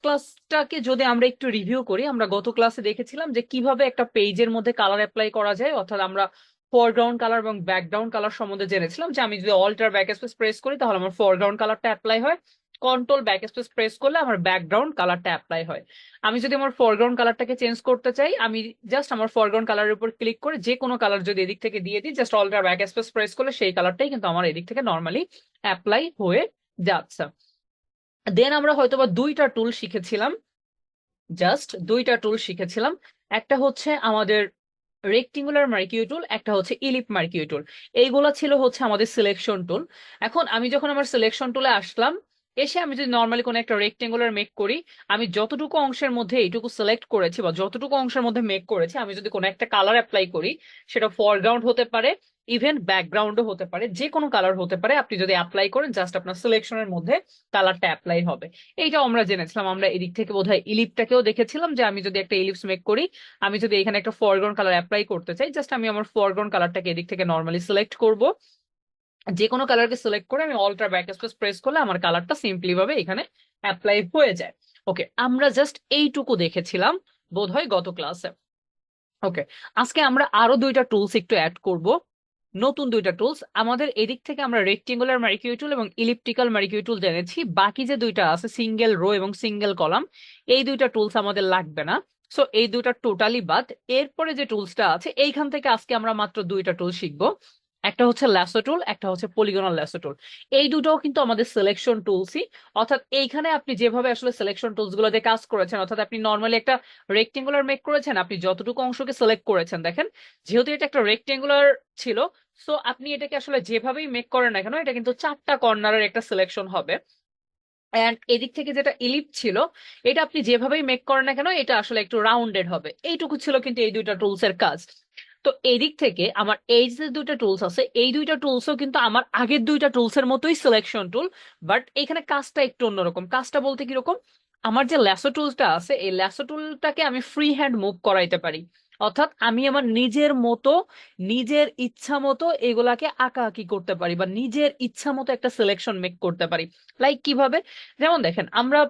ক্লাসটাকে যদি আমরা একটু রিভিউ করি, আমরা গত ক্লাসে দেখেছিলাম যে কিভাবে একটা পেজের মধ্যে কালার অ্যাপ্লাই করা যায়, অর্থাৎ আমরা ফোরগ্রাউন্ড কালার এবং ব্যাকগ্রাউন্ড কালার সম্বন্ধে জেনেছিলাম যে আমি যদি অল্টার ব্যাকস্পেস প্রেস করি তাহলে আমার ফোরগ্রাউন্ড কালারটা অ্যাপ্লাই হয়, কন্ট্রোল ব্যাকস্পেস প্রেস করলে আমার ব্যাকগ্রাউন্ড কালারটা অ্যাপ্লাই হয়। আমি যদি আমার ফোরগ্রাউন্ড কালারটাকে চেঞ্জ করতে চাই, আমি জাস্ট আমার ফোরগ্রাউন্ড কালারের উপর ক্লিক করে যে কোনো কালার যদি এদিক থেকে দিয়ে দিই, জাস্ট অল্টার ব্যাকস্পেস প্রেস করলে সেই কালারটাই কিন্তু আমার এদিক থেকে নর্মালি অ্যাপ্লাই হয়ে যাচ্ছে। দেন আমরা হয়তোবা দুইটা টুল শিখেছিলাম, জাস্ট দুইটা টুল শিখেছিলাম। একটা হচ্ছে আমাদের রেক্টিঙ্গুলার মার্কিউ টুল, একটা হচ্ছে ইলিপ মার্কিউ টুল। এইগুলা ছিল হচ্ছে আমাদের সিলেকশন টুল। এখন আমি যখন আমার সিলেকশন টুলে আসলাম, এসে আমি যদি নর্মালি কোনো একটা রেক্টেঙ্গুলার মেক করি, আমি যতটুকু অংশের মধ্যে এইটুকু সিলেক্ট করেছি বা যতটুকু অংশের মধ্যে মেক করেছি, আমি যদি কোনো একটা কালার অ্যাপ্লাই করি, সেটা ফরগ্রাউন্ড হতে পারে, ইভেন ব্যাকগ্রাউন্ডও হতে পারে, যে কোনো কালার হতে পারে, আপনি যদি অ্যাপ্লাই করেন জাস্ট আপনার সিলেকশনের মধ্যে কালারটা অ্যাপ্লাই হবে। এইটাও আমরা জেনেছিলাম। আমরা এদিক থেকে বোধহয় ইলিপটাকেও দেখেছিলাম যে আমি যদি একটা ইলিপস মেক করি, আমি যদি এখানে একটা ফরগ্রাউন্ড কালার অ্যাপ্লাই করতে চাই, জাস্ট আমি আমার ফরগ্রাউন্ড কালারটাকে এদিক থেকে নর্মালি সিলেক্ট করব, যে কোনো কালারকে সিলেক্ট করে আমি অল্টার ব্যাকস্পেস প্রেস করলে আমার কালারটা সিম্পলি ভাবে এখানে অ্যাপ্লাই হয়ে যায়। ওকে, আমরা জাস্ট এইটুকু দেখেছিলাম বোধহয় গত ক্লাসে। ওকে, আজকে আমরা আরো দুইটা টুলস একটু অ্যাড করব, নতুন দুইটা টুলস। আমাদের এদিক থেকে আমরা রেক্টেঙ্গুলার মার্কিউ টুল এবং ইলিপ্টিক্যাল মার্কিউ টুল জেনেছি, বাকি যে দুইটা আছে সিঙ্গেল রো এবং সিঙ্গেল কলাম, এই দুইটা টুলস আমাদের লাগবে না। সো এই দুইটা টোটালি বাদ। এরপরে যে টুলসটা আছে এইখান থেকে আজকে আমরা মাত্র দুইটা টুল শিখবো, একটা হচ্ছে ল্যাসো টুল, একটা হচ্ছে পলিগনাল ল্যাসো টুল। এই দুটোও কিন্তু আমাদের সিলেকশন টুলসই। অর্থাৎ এইখানে আপনি যেভাবে আসলে সিলেকশন টুলস গুলো দিয়ে কাজ করেছেন, অর্থাৎ আপনি নর্মালি একটা রেক্টেঙ্গুলার মেক করেছেন, আপনি যতটুকু অংশকে সিলেক্ট করেছেন, দেখেন যেহেতু এটা একটা রেক্টেঙ্গুলার ছিল, সো আপনি এটাকে আসলে যেভাবেই মেক করেন না কেন, এটা কিন্তু চারটা কর্নারের একটা সিলেকশন হবে। অ্যান্ড এদিক থেকে যেটা ইলিপ ছিল, এটা আপনি যেভাবেই মেক করেন না কেন, এটা আসলে একটু রাউন্ডেড হবে। এইটুকু ছিল কিন্তু এই দুইটা টুলস এর কাজ। তো এদিক থেকে আমার এই যে দুইটা টুলস আছে, এই দুইটা টুলসও কিন্তু আমার আগের দুইটা টুলস এর মতোই সিলেকশন টুল, বাট এখানে কাজটা একটু অন্যরকম। কাজটা বলতে কিরকম, আমার যে ল্যাসো টুলসটা আছে, এই ল্যাসো টুলটাকে আমি ফ্রি হ্যান্ড মুভ করাইতে পারি। অর্থাৎ আমি আমার নিজের মতো, নিজের ইচ্ছা মতো এগুলাকে আঁকাআঁকি করতে পারি বা নিজের ইচ্ছা মতো একটা সিলেকশন মেক করতে পারি। লাইক কিভাবে, যেমন দেখেন আমরা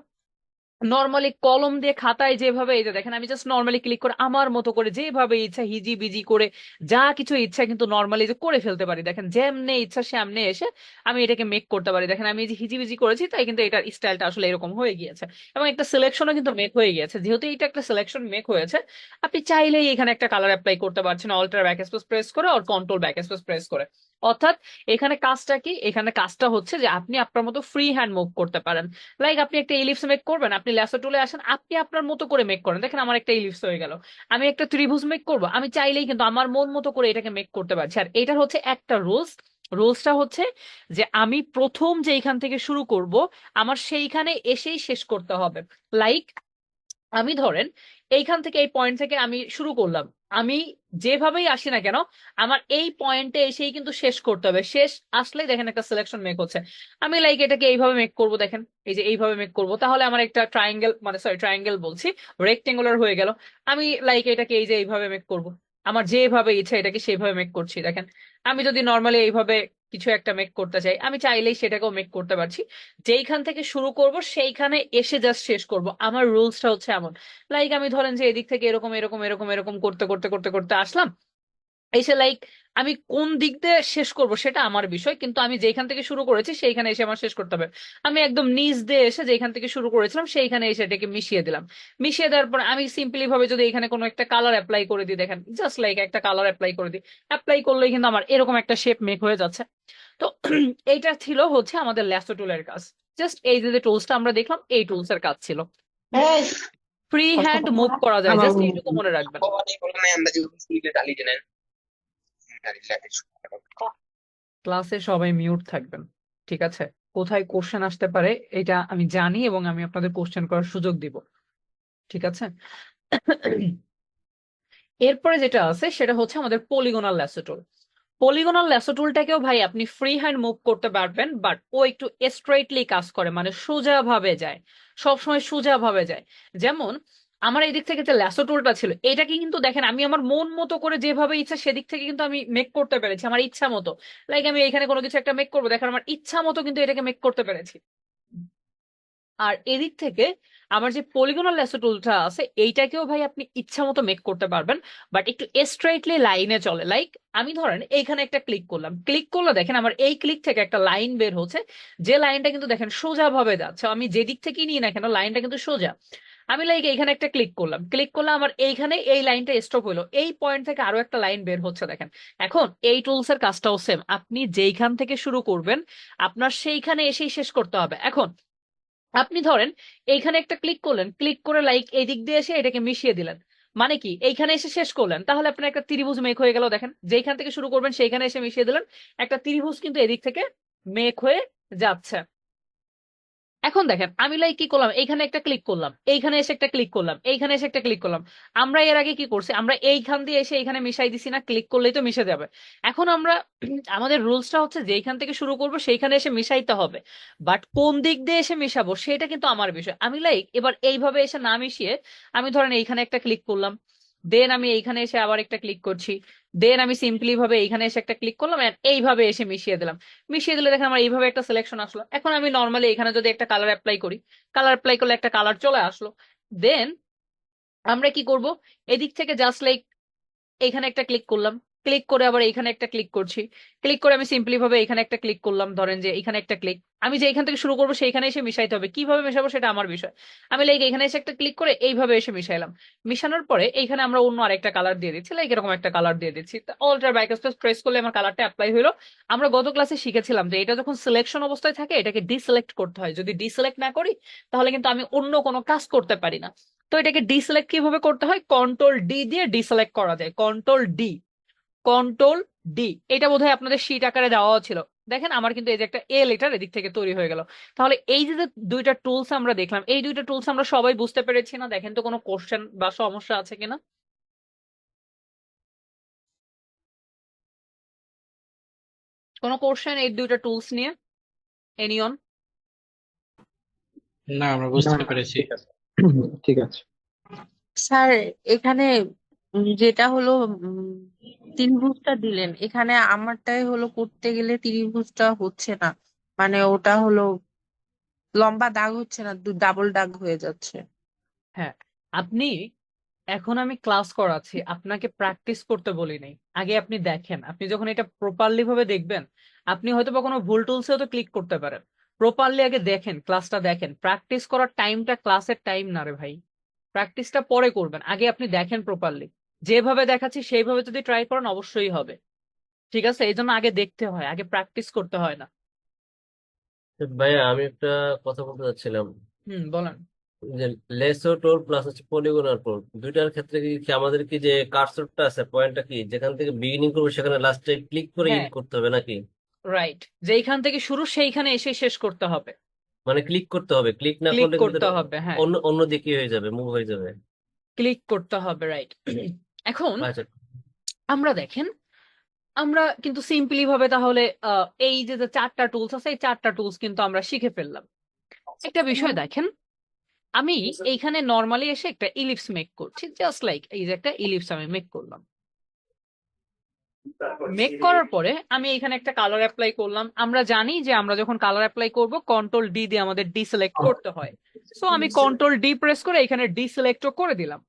নর্মালি কলম দিয়ে খাতায় যেভাবে, এই যে দেখেন আমি জাস্ট নর্মালি ক্লিক করে আমার মতো করে যেভাবে ইচ্ছা হিজি বিজি করে যা কিছু ইচ্ছা কিন্তু নর্মালি যে করে ফেলতে পারি। দেখেন যেমনে ইচ্ছা সামনে এসে আমি এটাকে মেক করতে পারি। দেখেন আমি এই যে হিজি বিজি করেছি, তাই কিন্তু এটার স্টাইলটা আসলে এরকম হয়ে গিয়েছে এবং একটা সিলেকশনও কিন্তু মেক হয়ে গিয়েছে। যেহেতু এটা একটা সিলেকশন মেক হয়েছে, আপনি চাইলেই এখানে একটা কালার অ্যাপ্লাই করতে পারছেন অল্টার ব্যাকস্পেস প্রেস করে আর কন্ট্রোল ব্যাকস্পেস প্রেস করে। অর্থাৎ এখানে কাজটা কি, এখানে কাজটা হচ্ছে যে আপনি আপনার মতো ফ্রি হ্যান্ড মুভ করতে পারেন। লাইক আপনি একটা ইলিপস মেক করবেন, আপনি ল্যাসো টুলে আসেন, আপনি আপনার মতো করে মেক করেন। দেখেন আমার একটা ইলিপস হয়ে গেল। আমি একটা ত্রিভুজ মেক করব, আমি চাইলেই কিন্তু আমার মন মতো করে এটাকে মেক করতে পারছি। আর এটার হচ্ছে একটা রুলস, রুলসটা হচ্ছে যে আমি প্রথম যে এখান থেকে শুরু করব, আমার সেইখানে এসেই শেষ করতে হবে। লাইক আমি ধরেন এইখান থেকে, এই পয়েন্ট থেকে আমি শুরু করলাম, আমি যেভাবেই আসি না কেন আমার এই পয়েন্টে এসেই কিন্তু শেষ করতে হবে। শেষ আসলেই দেখেন একটা সিলেকশন মেক হচ্ছে। আমি লাইক এটাকে এইভাবে মেক করব, দেখেন এই যে এইভাবে মেক করব, তাহলে আমার একটা ট্রায়াঙ্গেল, মানে সরি ট্রায়াঙ্গেল বলছি, রেক্টেঙ্গুলার হয়ে গেল। আমি লাইক এটাকে এই যে এইভাবে মেক করব, আমার যেভাবে ইচ্ছা এটাকে সেইভাবে মেক করছি। দেখেন আমি যদি নর্মালি এইভাবে কিছু একটা মেক করতে চাই, আমি চাইলেই সেটাকেও মেক করতে পারছি। যেইখান থেকে শুরু করব সেইখানে এসে জাস্ট শেষ করব, আমার রুলসটা হচ্ছে এমন। লাইক আমি ধরেন যে এদিক থেকে এরকম এরকম এরকম এরকম করতে করতে করতে করতে আসলাম, এসে লাইক আমি কোন দিক দিয়ে শেষ করব সেটা আমার বিষয়, কিন্তু আমি যেখান থেকে শুরু করেছি সেইখানে এসে আমার শেষ করতে হবে। আমি একদম নিচ দিয়ে এসে যেখান থেকে শুরু করেছিলাম সেইখানে এসে এটাকে মিশিয়ে দিলাম। মিশিয়ে দেওয়ার পর আমি সিম্পলি ভাবে যদি এখানে কোনো একটা কালার অ্যাপ্লাই করে দিই, দেখেন জাস্ট লাইক একটা কালার অ্যাপ্লাই করে দিই, অ্যাপ্লাই করলেই কিন্তু আমার এরকম একটা শেপ মেক হয়ে যাচ্ছে। তো এইটা ছিল হচ্ছে আমাদের ল্যাসো টুলের কাজ। জাস্ট এই যে টুলসটা আমরা দেখলাম, এই টুলস এর কাজ ছিল। এই ফ্রি কথা হ্যান্ড কথা মুভ করা যায়, আমার জাস্ট এইটুকু মনে রাখবেন। ভগবানের কল্যাণে আমরা যে স্কুলে ডালি জানেন ডালি লাগে ক্লাসে সবাই মিউট থাকবেন, ঠিক আছে? কোথায় কোশ্চেন আসতে পারে এটা আমি জানি এবং আমি আপনাদের কোশ্চেন করার সুযোগ দিব, ঠিক আছে? এরপরে যেটা আছে সেটা হচ্ছে আমাদের polygonal lasso tool. Polygonal lasso টুলটাকেও ভাই আপনি ফ্রি হ্যান্ড মুভ করতে পারবেন, বাট ও একটু স্ট্রেটলি কাজ করে, মানে সোজা ভাবে যায়, সবসময় সোজা ভাবে যায়। যেমন আমার এই দিক থেকে যে ল্যাসো টুলটা ছিল, এটাকে কিন্তু দেখেন আমি আমার মন মতো করে যেভাবে ইচ্ছা সেদিক থেকে কিন্তু আমি মেক করতে পেরেছি আমার ইচ্ছা মতো। লাইক আমি এখানে কোনো কিছু একটা মেক করবো, দেখেন আমার ইচ্ছা মতো কিন্তু এটাকে মেক করতে পেরেছি। আর এদিক থেকে আমার যে পলিগনাল ল্যাসো টুলটা আছে এইটাকেও ভাই আপনি ইচ্ছা মতো মেক করতে পারবেন, বাট একটু স্ট্রেইটলি লাইনে চলে। লাইক আমি ধরেন এইখানে একটা ক্লিক করলাম, ক্লিক করলে দেখেন আমার এই ক্লিক থেকে একটা লাইন বের হচ্ছে, যে লাইনটা কিন্তু দেখেন সোজা ভাবে যাচ্ছে, আমি যেদিক থেকে নিই না কেন লাইনটা কিন্তু সোজা। আমি লাইক এইখানে একটা ক্লিক করলাম, ক্লিক করলে আমার এইখানে এই লাইনটা স্টপ হলো, এই পয়েন্ট থেকে আরো একটা লাইন বের হচ্ছে দেখেন। এখন এই টুলস এর কাজটাও সেম, আপনি যেইখান থেকে শুরু করবেন আপনার সেইখানে এসেই শেষ করতে হবে। এখন আপনি ধরেন এইখানে একটা ক্লিক করলেন, ক্লিক করে লাইক এই দিক দিয়ে এসে এটাকে মিশিয়ে দিলেন, মানে কি এইখানে এসে শেষ করলেন, তাহলে আপনার একটা ত্রিভুজ মেক হয়ে গেল। দেখেন যেইখান থেকে শুরু করবেন সেইখানে এসে মিশিয়ে দিলেন, একটা ত্রিভুজ কিন্তু এদিক থেকে মেক হয়ে যাচ্ছে। এখন দেখেন আমি লাইক কি করলাম, এইখানে একটা ক্লিক করলাম, এইখানে এসে একটা ক্লিক করলাম, এইখানে এসে একটা ক্লিক করলাম। আমরা এর আগে কি করছি, আমরা এইখান দিয়ে এসে এইখানে মিশাই দিছি না, ক্লিক করলেই তো মিশে যাবে। এখন আমরা আমাদের রুলসটা হচ্ছে যেইখান থেকে শুরু করবো সেইখানে এসে মিশাইতে হবে, বাট কোন দিক দিয়ে এসে মিশাবো সেটা কিন্তু আমার বিষয়। আমি লাইক এবার এইভাবে এসে না মিশিয়ে আমি ধরেন এইখানে একটা ক্লিক করলাম, দেন আমি এইখানে এসে আবার একটা ক্লিক করছি, দেন আমি সিম্পলি ভাবে এইখানে এসে একটা ক্লিক করলাম and এইভাবে এসে মিশিয়ে দিলাম। মিশিয়ে দিলে দেখেন আমার এইভাবে একটা সিলেকশন আসলো। এখন আমি নর্মালি এখানে যদি একটা কালার অ্যাপ্লাই করি, কালার অ্যাপ্লাই করলে একটা কালার চলে আসলো। দেন আমরা কি করব, এদিক থেকে জাস্ট লাইক এখানে একটা ক্লিক করলাম, ক্লিক করে আবার এখানে একটা ক্লিক করছি, ক্লিক করে আমি সিম্পলি ভাবে এখানে একটা ক্লিক করলাম, ধরেন যে এখানে একটা ক্লিক, আমি যে এখান থেকে শুরু করবো সেইখানে এসে মিশাইতে হবে, কিভাবে মেশাবো সেটা আমার বিষয়। আমি লাইক এখানে এসে একটা ক্লিক করে এইভাবে এসে মিশাইলাম, মিশানোর পরে এইখানে আমরা অন্য আরেকটা কালার দিয়ে দিচ্ছি, লাইক এরকম একটা কালার দিয়ে দিচ্ছি, অল্টার ব্যাকস্পেস প্রেস করলে আমার কালারটা অ্যাপ্লাই হলো। আমরা গত ক্লাসে শিখেছিলাম যে এটা যখন সিলেকশন অবস্থায় থাকে এটাকে ডিসিলেক্ট করতে হয়, যদি ডিসিলেক্ট না করি তাহলে কিন্তু আমি অন্য কোনো কাজ করতে পারি না। তো এটাকে ডিসিলেক্ট কিভাবে করতে হয়, কন্ট্রোল ডি দিয়ে ডিসিলেক্ট করা যায়, কন্ট্রোল ডি, কন্ট্রোল ডি। এটা বোধহয় আপনাদের শীট আকারে দেওয়া ছিল। দেখেন আমার কিন্তু এই যে একটা এ লেটার এদিক থেকে তৈরি হয়ে গেল। তাহলে এই যে যে দুইটা টুলস আমরা দেখলাম, এই দুইটা টুলস আমরা সবাই বুঝতে পেরেছি না? দেখেন তো কোনো কোশ্চেন বা সমস্যা আছে কিনা, কোনো কোশ্চেন এই দুইটা টুলস নিয়ে, এনিয়ন? না, আমরা না বুঝতে না পেরেছি। ঠিক আছে। ঠিক আছে। স্যার, এখানে যেটা হলো ত্রিভুজটা দিলেন, এখানে আমারটাই হলো করতে গেলে ত্রিভুজটা হচ্ছে না, মানে ওটা হলো লম্বা দাগ হচ্ছে না, ডাবল দাগ হয়ে যাচ্ছে। হ্যাঁ, আপনি এখন আমি ক্লাস করাচ্ছি, আপনাকে প্র্যাকটিস করতে বলি নাই। আগে আপনি দেখেন, আপনি যখন এটা প্রপারলি ভাবে দেখবেন আপনি হয়তো বা কোনো ভুল টুলসেও তো ক্লিক করতে পারেন। প্রপারলি আগে দেখেন, ক্লাসটা দেখেন। প্র্যাকটিস করার টাইমটা ক্লাসের টাইম না রে ভাই, প্র্যাকটিসটা পরে করবেন, আগে আপনি দেখেন প্রপারলি। যেভাবে দেখাচ্ছি সেইভাবে যদি ট্রাই করেন অবশ্যই হবে। ঠিক আছে, এই জন্য আগে দেখতে হয়, আগে প্র্যাকটিস করতে হয় না। ভাইয়া, আমি একটা কথা বলতে চাচ্ছিলাম বলেন। যে লেসো টোল প্লাস হচ্ছে পলিগনাল টোল, দুইটার ক্ষেত্রে কি আমাদের কি যে কার্সরটা আছে, পয়েন্টটা কি যেখান থেকে বিগিনিং করবো সেখানে লাস্টে ক্লিক করে ইন হ্যাঁ, করতে হবে নাকি? রাইট, যেইখান থেকে শুরু সেইখানে এসে শেষ করতে হবে। মানে ক্লিক করতে হবে, ক্লিক না ক্লিক করলে কিন্তু করতে এটা হবে, হ্যাঁ, অন্য অন্য দিকে হয়ে যাবে, মুভ হয়ে যাবে। ক্লিক করতে হবে, রাইট। এখন আচ্ছা। আমরা দেখেন, আমরা কিন্তু সিম্পলি ভাবে তাহলে এই যে যে চারটা টুলস আছে এই চারটা টুলস কিন্তু আমরা শিখে ফেললাম। একটা বিষয় দেখেন, আমি এইখানে নর্মালি এসে একটা ইলিপস মেক করছি, জাস্ট লাইক এই যে একটা ইলিপস আমি মেক করলাম। মেক করার পরে আমি এখানে একটা কালার অ্যাপ্লাই করলাম। আমরা জানি যে আমরা যখন কালার অ্যাপ্লাই করব কন্ট্রোল ডি দিয়ে আমাদের ডিসিলেক্ট করতে হয়। সো আমি কন্ট্রোল ডি প্রেস করে এখানে ডিসিলেক্টও করে দিলাম।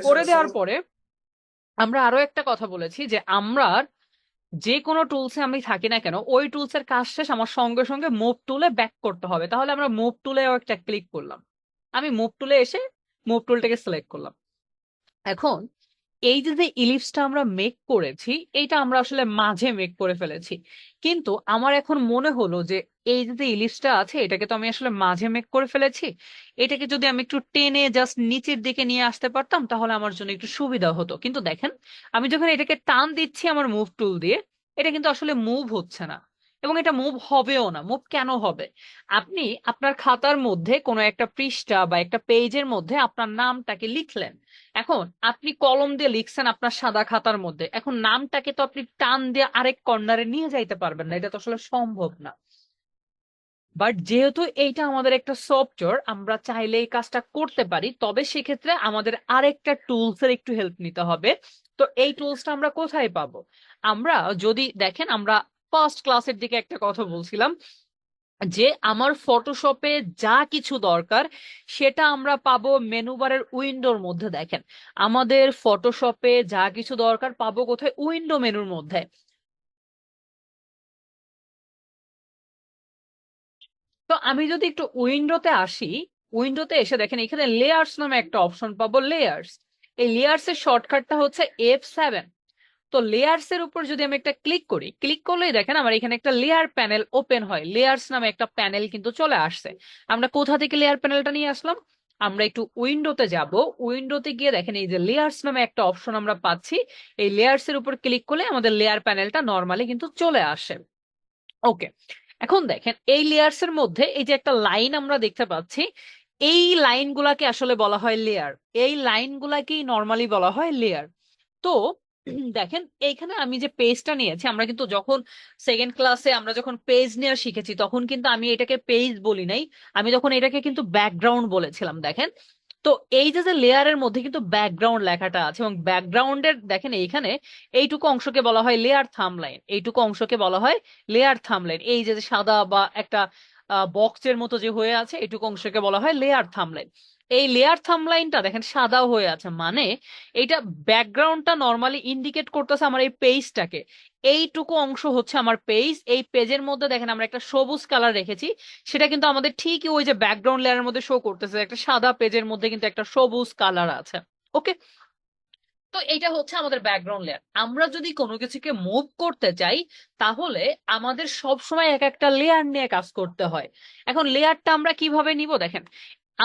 করে দেওয়ার পরে আমরা আরো একটা কথা বলেছি যে আমরা যে কোনো টুলসে আমি থাকি না কেন ওই টুলসের কাজ শেষ আমার সঙ্গে সঙ্গে মুভ টুলে ব্যাক করতে হবে। তাহলে আমরা মুভ টুলেও একটা ক্লিক করলাম, আমি মুভ টুলে এসে মুভ টুলটাকে সিলেক্ট করলাম। এখন এই যে যে ইলিপসটা আমরা মেক করেছি এইটা আমরা আসলে মাঝে মেক করে ফেলেছি, কিন্তু আমার এখন মনে হলো যে এই যে যে ইলিপসটা আছে এটাকে তো আমি আসলে মাঝে মেক করে ফেলেছি, এটাকে যদি আমি একটু টেনে জাস্ট নিচের দিকে নিয়ে আসতে পারতাম তাহলে আমার জন্য একটু সুবিধা হতো। কিন্তু দেখেন আমি যখন এটাকে টান দিচ্ছি আমার মুভ টুল দিয়ে, এটা কিন্তু আসলে মুভ হচ্ছে না, এবং এটা মুভ হবেও না। মুভ কেন হবে, আপনি আপনার খাতার মধ্যে কোনো একটা পৃষ্ঠা বা একটা পেজের মধ্যে আপনার নামটাকে লিখলেন, এখন আপনি কলম দিয়ে লিখছেন আপনার সাদা খাতার মধ্যে, এখন নামটাকে তো আপনি টান দিয়ে আরেক কর্নারে নিয়ে যাইতে পারবেন না, এটা তো আসলে সম্ভব না। বাট যেহেতু এইটা আমাদের একটা সফটওয়্যার, আমরা চাইলে এই কাজটা করতে পারি, তবে সেক্ষেত্রে আমাদের আরেকটা টুলস এর একটু হেল্প নিতে হবে। তো এই টুলসটা আমরা কোথায় পাবো, আমরা যদি দেখেন আমরা ফার্স্ট ক্লাসের দিকে একটা কথা বলছিলাম যে আমার ফটোশপে যা কিছু দরকার সেটা আমরা পাবো মেনু বারের উইন্ডোর মধ্যে। দেখেন, আমাদের ফটোশপে যা কিছু দরকার পাবো কোথায়? উইন্ডো মেনুর মধ্যে। তো আমি যদি একটু উইন্ডোতে আসি, উইন্ডোতে এসে দেখেন এখানে লেয়ার্স নামে একটা অপশন পাবো, লেয়ার্স। এই লেয়ার্স এর শর্টকাটটা হচ্ছে F7। তো লেয়ার্স এর উপর যদি আমি একটা ক্লিক করি, ক্লিক করলেই দেখেন আমার এখানে একটা লেয়ার প্যানেল ওপেন হয়, লেয়ার্স নামে একটা প্যানেল কিন্তু চলে আসছে। আমরা কোথা থেকে লেয়ার প্যানেলটা নিয়ে আসলাম? আমরা একটু উইন্ডোতে যাব, উইন্ডোতে গিয়ে দেখেন এই যে লেয়ার্স নামে একটা অপশন আমরা পাচ্ছি। এই লেয়ার্স এর উপর ক্লিক করলে আমাদের লেয়ার প্যানেলটা নর্মালি কিন্তু চলে আসে। ওকে, এখন দেখেন এই লেয়ার্স এর মধ্যে এই যে একটা লাইন আমরা দেখতে পাচ্ছি, এই লাইনগুলাকে আসলে বলা হয় লেয়ার। এই লাইনগুলাকেই নর্মালি বলা হয় লেয়ার। তো দেখেন এইখানে আমি যে পেজটা নিয়েছি, আমরা কিন্তু যখন সেকেন্ড ক্লাসে আমরা যখন পেজ নেওয়া শিখেছি তখন কিন্তু আমি এটাকে পেজ বলি নাই, আমি তখন এটাকে কিন্তু ব্যাকগ্রাউন্ড বলেছিলাম। দেখেন, তো এই যে যে লেয়ারের মধ্যে কিন্তু ব্যাকগ্রাউন্ড লেখাটা আছে, এবং ব্যাকগ্রাউন্ডের দেখেন এইখানে এইটুকু অংশকে বলা হয় লেয়ার থাম্বলাইন, এইটুকু অংশকে বলা হয় লেয়ার থাম্বলাইন। এই যে যে সাদা বা একটা বক্সের মতো যে হয়ে আছে এইটুকু অংশকে বলা হয় লেয়ার থাম্বলাইন। এই লেয়ার থাম্বলাইনটা দেখেন সাদাও হয়ে আছে, মানে এইটা ব্যাকগ্রাউন্ডটা নর্মালি ইন্ডিকেট করতেছে আমার এই পেজটাকে। এইটুকু অংশ হচ্ছে আমার পেজ। এই পেজের মধ্যে দেখেন আমরা একটা সবুজ কালার রেখেছি, সেটা কিন্তু আমাদের ঠিকই ওই যে ব্যাকগ্রাউন্ড লেয়ারের মধ্যে শো করতেছে, একটা সাদা পেজের মধ্যে কিন্তু একটা সবুজ কালার আছে। ওকে, তো এইটা হচ্ছে আমাদের ব্যাকগ্রাউন্ড লেয়ার। আমরা যদি কোনো কিছুকে মুভ করতে চাই তাহলে আমাদের সব সময় এক একটা লেয়ার নিয়ে কাজ করতে হয়। এখন লেয়ারটা আমরা কিভাবে নিব? দেখেন,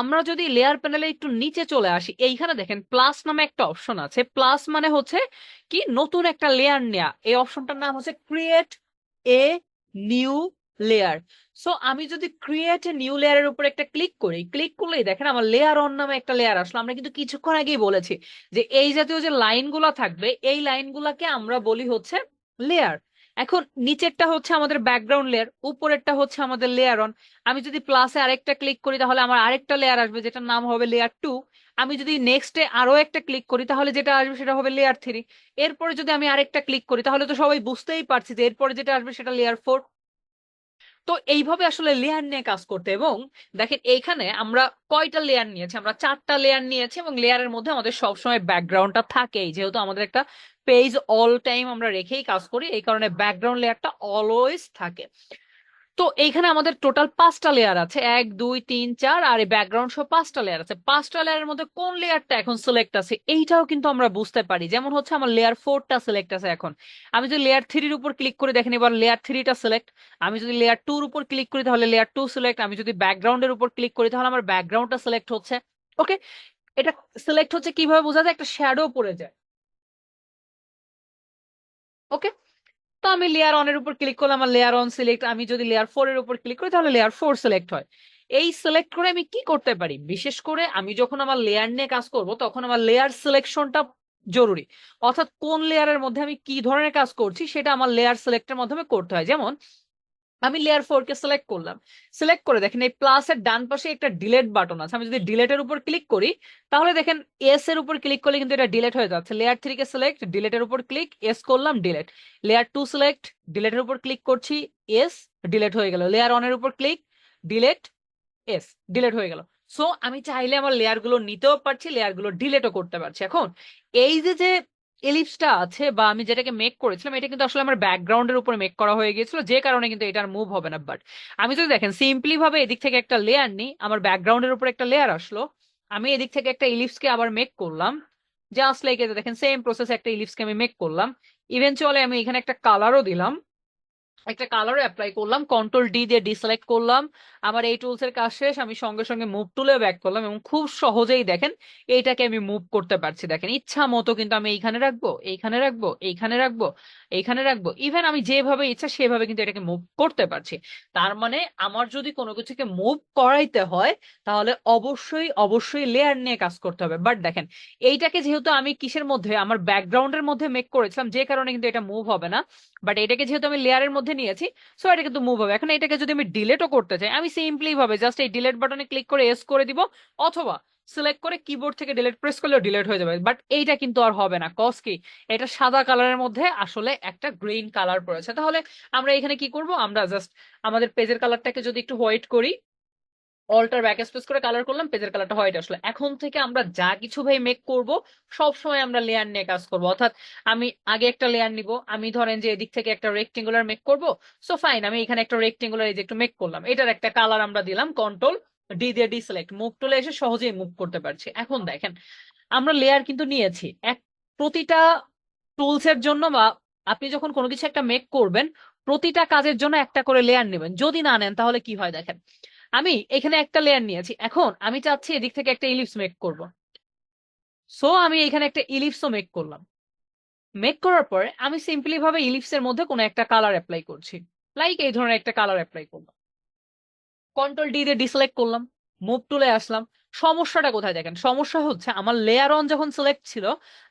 আমরা যদি লেয়ার প্যানেলে একটু নিচে চলে আসি, এইখানে দেখেন প্লাস নামে একটা অপশন আছে। প্লাস মানে হচ্ছে কি নতুন একটা লেয়ার নেয়া। এই অপশনটার নাম হচ্ছে create a new layer. So আমি যদি ক্রিয়েট এ নিউ লেয়ারের উপর একটা ক্লিক করি, ক্লিক করলেই দেখেন আমার লেয়ার অন নামে একটা লেয়ার আসলো। আমরা কিন্তু কিছুক্ষণ আগেই বলেছি যে এই জাতীয় যে লাইনগুলো থাকবে এই লাইনগুলোকে আমরা বলি হচ্ছে লেয়ার। এখন নিচেরটা হচ্ছে আমাদের ব্যাকগ্রাউন্ড লেয়ার, উপরেরটা হচ্ছে আমাদের লেয়ার অন। আমি যদি প্লাসে আরেকটা ক্লিক করি তাহলে আমার আরেকটা লেয়ার আসবে যেটার নাম হবে লেয়ার 2। আমি যদি নেক্সটে আরো একটা ক্লিক করি তাহলে যেটা আসবে সেটা হবে লেয়ার 3। এরপরে যদি আমি আরেকটা ক্লিক করি তাহলে তো সবাই বুঝতেই পারছি যে এরপরে যেটা আসবে সেটা লেয়ার 4। তো এইভাবে আসলে লেয়ার নিয়ে কাজ করতে। এবং দেখেন এইখানে আমরা কয়টা লেয়ার নিয়েছি? আমরা 4টা লেয়ার নিয়েছি, এবং লেয়ারের মধ্যে আমাদের সবসময় ব্যাকগ্রাউন্ডটা থাকেই, যেহেতু আমাদের একটা পেজ অল টাইম আমরা রেখেই কাজ করি, এই কারণে ব্যাকগ্রাউন্ড লেয়ারটা অলওয়েজ থাকে। তো এইখানে আমাদের টোটাল 5টা লেয়ার আছে, 1 2 3 4, আর এই ব্যাকগ্রাউন্ড সহ 5টা লেয়ার আছে। 5টা লেয়ারের মধ্যে কোন লেয়ারটা এখন সিলেক্ট আছে এইটাও কিন্তু আমরা বুঝতে পারি। যেমন হচ্ছে আমার লেয়ার 4টা সিলেক্ট আছে এখন। আমি যদি লেয়ার 3 এর উপর ক্লিক করে দেখেন এবার লেয়ার 3টা সিলেক্ট। আমি যদি লেয়ার 2 এর উপর ক্লিক করি তাহলে লেয়ার 2 সিলেক্ট। আমি যদি ব্যাকগ্রাউন্ডের উপর ক্লিক করি তাহলে আমার ব্যাকগ্রাউন্ডটা সিলেক্ট হচ্ছে। ওকে, এটা সিলেক্ট হচ্ছে কিভাবে বোঝা যায়? একটা শ্যাডো পড়ে যায়। ওকে, তো আমি লেয়ার অন এর উপর ক্লিক করলে আমার লেয়ার অন সিলেক্ট। আমি যদি লেয়ার 4 এর উপর ক্লিক করি তাহলে লেয়ার 4 সিলেক্ট হয়। এই সিলেক্ট করে আমি কি করতে পারি? বিশেষ করে আমি যখন আমার লেয়ার নিয়ে কাজ করব তখন আমার লেয়ার সিলেকশনটা জরুরি। অর্থাৎ কোন লেয়ারের মধ্যে আমি কি ধরনের কাজ করছি সেটা আমার লেয়ার সিলেক্টের মাধ্যমে করতে হয়। যেমন আমি লেয়ার 4 কে সিলেক্ট করলাম, সিলেক্ট করে দেখেন এই প্লাসের ডান পাশে একটা ডিলেট বাটন আছে। আমি যদি ডিলেটের উপর ক্লিক করি তাহলে দেখেন এস এর উপর ক্লিক করলে কিন্তু এটা ডিলেট হয়ে যাচ্ছে। লেয়ার 3 কে সিলেক্ট, ডিলেটের উপর ক্লিক, এস করলাম, ডিলেট। লেয়ার 2 সিলেক্ট, ডিলেটের উপর ক্লিক করছি, এস, ডিলেট হয়ে গেল। লেয়ার অন এর উপর ক্লিক, ডিলেট, এস, ডিলেট হয়ে গেল। সো আমি চাইলে আমার লেয়ার গুলো নিতেও পারছি, লেয়ার গুলো ডিলেটও করতে পারছি। এখন এই যে যে এলিপসটা আছে বা আমি যেটাকে মেক করেছিলাম এটা কিন্তু আসলে আমার ব্যাকগ্রাউন্ডের উপর মেক করা হয়ে গিয়েছিল, যে কারণে কিন্তু এটার মুভ হবে না। বাট আমি যদি দেখেন সিম্পলি ভাবে এদিক থেকে একটা লেয়ার নিই, আমার ব্যাকগ্রাউন্ডের উপর একটা লেয়ার আসলো, আমি এদিক থেকে একটা ইলিপসকে আবার মেক করলাম, জাস্ট লাইক এটা দেখেন সেম প্রসেস, একটা ইলিপসকে আমি মেক করলাম। ইভেনচুয়ালি আমি এখানে একটা কালারও দিলাম, একটা কালার অ্যাপ্লাই করলাম, কন্ট্রোল D দিয়ে ডিসিলেক্ট করলাম। আমার এই টুলস এর কাজ শেষ, আমি সঙ্গে সঙ্গে মুভ টুলে ব্যাক করলাম এবং খুব সহজেই দেখেন এইটাকে আমি মুভ করতে পারছি। দেখেন ইচ্ছা মতো কিন্তু আমি এইখানে রাখবো, এইখানে রাখবো, এইখানে রাখবো, এইখানে রাখবো, ইভেন আমি যেভাবে ইচ্ছা সেভাবে কিন্তু এটাকে মুভ করতে পারছি। তার মানে আমার যদি কোনো কিছুকে মুভ করাইতে হয় তাহলে অবশ্যই অবশ্যই লেয়ার নিয়ে কাজ করতে হবে। বাট দেখেন এইটাকে যেহেতু আমি কিসের মধ্যে, আমার ব্যাকগ্রাউন্ডের মধ্যে মেক করেছিলাম, যে কারণে কিন্তু এটা মুভ হবে না। বাট এটাকে যেহেতু আমি লেয়ারের মধ্যে নিয়েছি সো এটা কিন্তু মুভ হবে। এখন এটাকে যদি আমি ডিলেটও করতে চাই আমি সিম্পলি ভাবে জাস্ট এই ডিলেট বাটনে ক্লিক করে এস করে দিব, অথবা সিলেক্ট করে কিবোর্ড থেকে ডিলিট প্রেস করলেও ডিলিট হয়ে যাবে, বাট এইটা কিন্তু আর হবে না। কজ কি, এটা সাদা কালারের মধ্যে আসলে একটা গ্রিন কালার পড়েছে। তাহলে আমরা এখানে কি করব, আমরা জাস্ট আমাদের পেজের কালারটাকে যদি একটু হোয়াইট করি, অল্টার ব্যাক স্পেস করে কালার করলাম, পেজের কালারটা হোয়াইট আসলো। এখন থেকে আমরা যা কিছু ভাই মেক করব সব সময় আমরা লেয়ার নিয়ে কাজ করব। অর্থাৎ আমি আগে একটা লেয়ার নিব, আমি ধরেন যে এদিক থেকে একটা রেক্টেঙ্গুলার মেক করব, সো ফাইন, আমি এখানে একটা রেক্টেঙ্গুলার এই যে একটু মেক করলাম, এটার একটা কালার আমরা দিলাম, কন্ট্রোল ডি দিয়ে ডিসিলেক্ট, মুভ টুলে এসে সহজেই মুভ করতে পারছি। এখন দেখেন আমরা লেয়ার কিন্তু নিয়েছি প্রতিটা টুলস এর জন্য, বা আপনি যখন কোনো কিছু একটা মেক করবেন প্রতিটা কাজের জন্য একটা করে লেয়ার নেবেন। যদি না নেন তাহলে কি হয় দেখেন, আমি এখানে একটা লেয়ার নিয়েছি, এখন আমি চাচ্ছি এদিক থেকে একটা ইলিপস মেক করব, সো আমি এখানে একটা ইলিপসও মেক করলাম। মেক করার পরে আমি সিম্পলি ভাবে ইলিপসের মধ্যে কোনো একটা কালার অ্যাপ্লাই করছি, লাইক এই ধরনের একটা কালার অ্যাপ্লাই করলাম, কন্ট্রোল ডি দিয়ে ডিসিলেক্ট করলাম, মুভ টুলে আসলাম। সমস্যাটা কোথায় দেখেন, সমস্যা হচ্ছে আমার লেয়ার অন যখন সিলেক্ট ছিল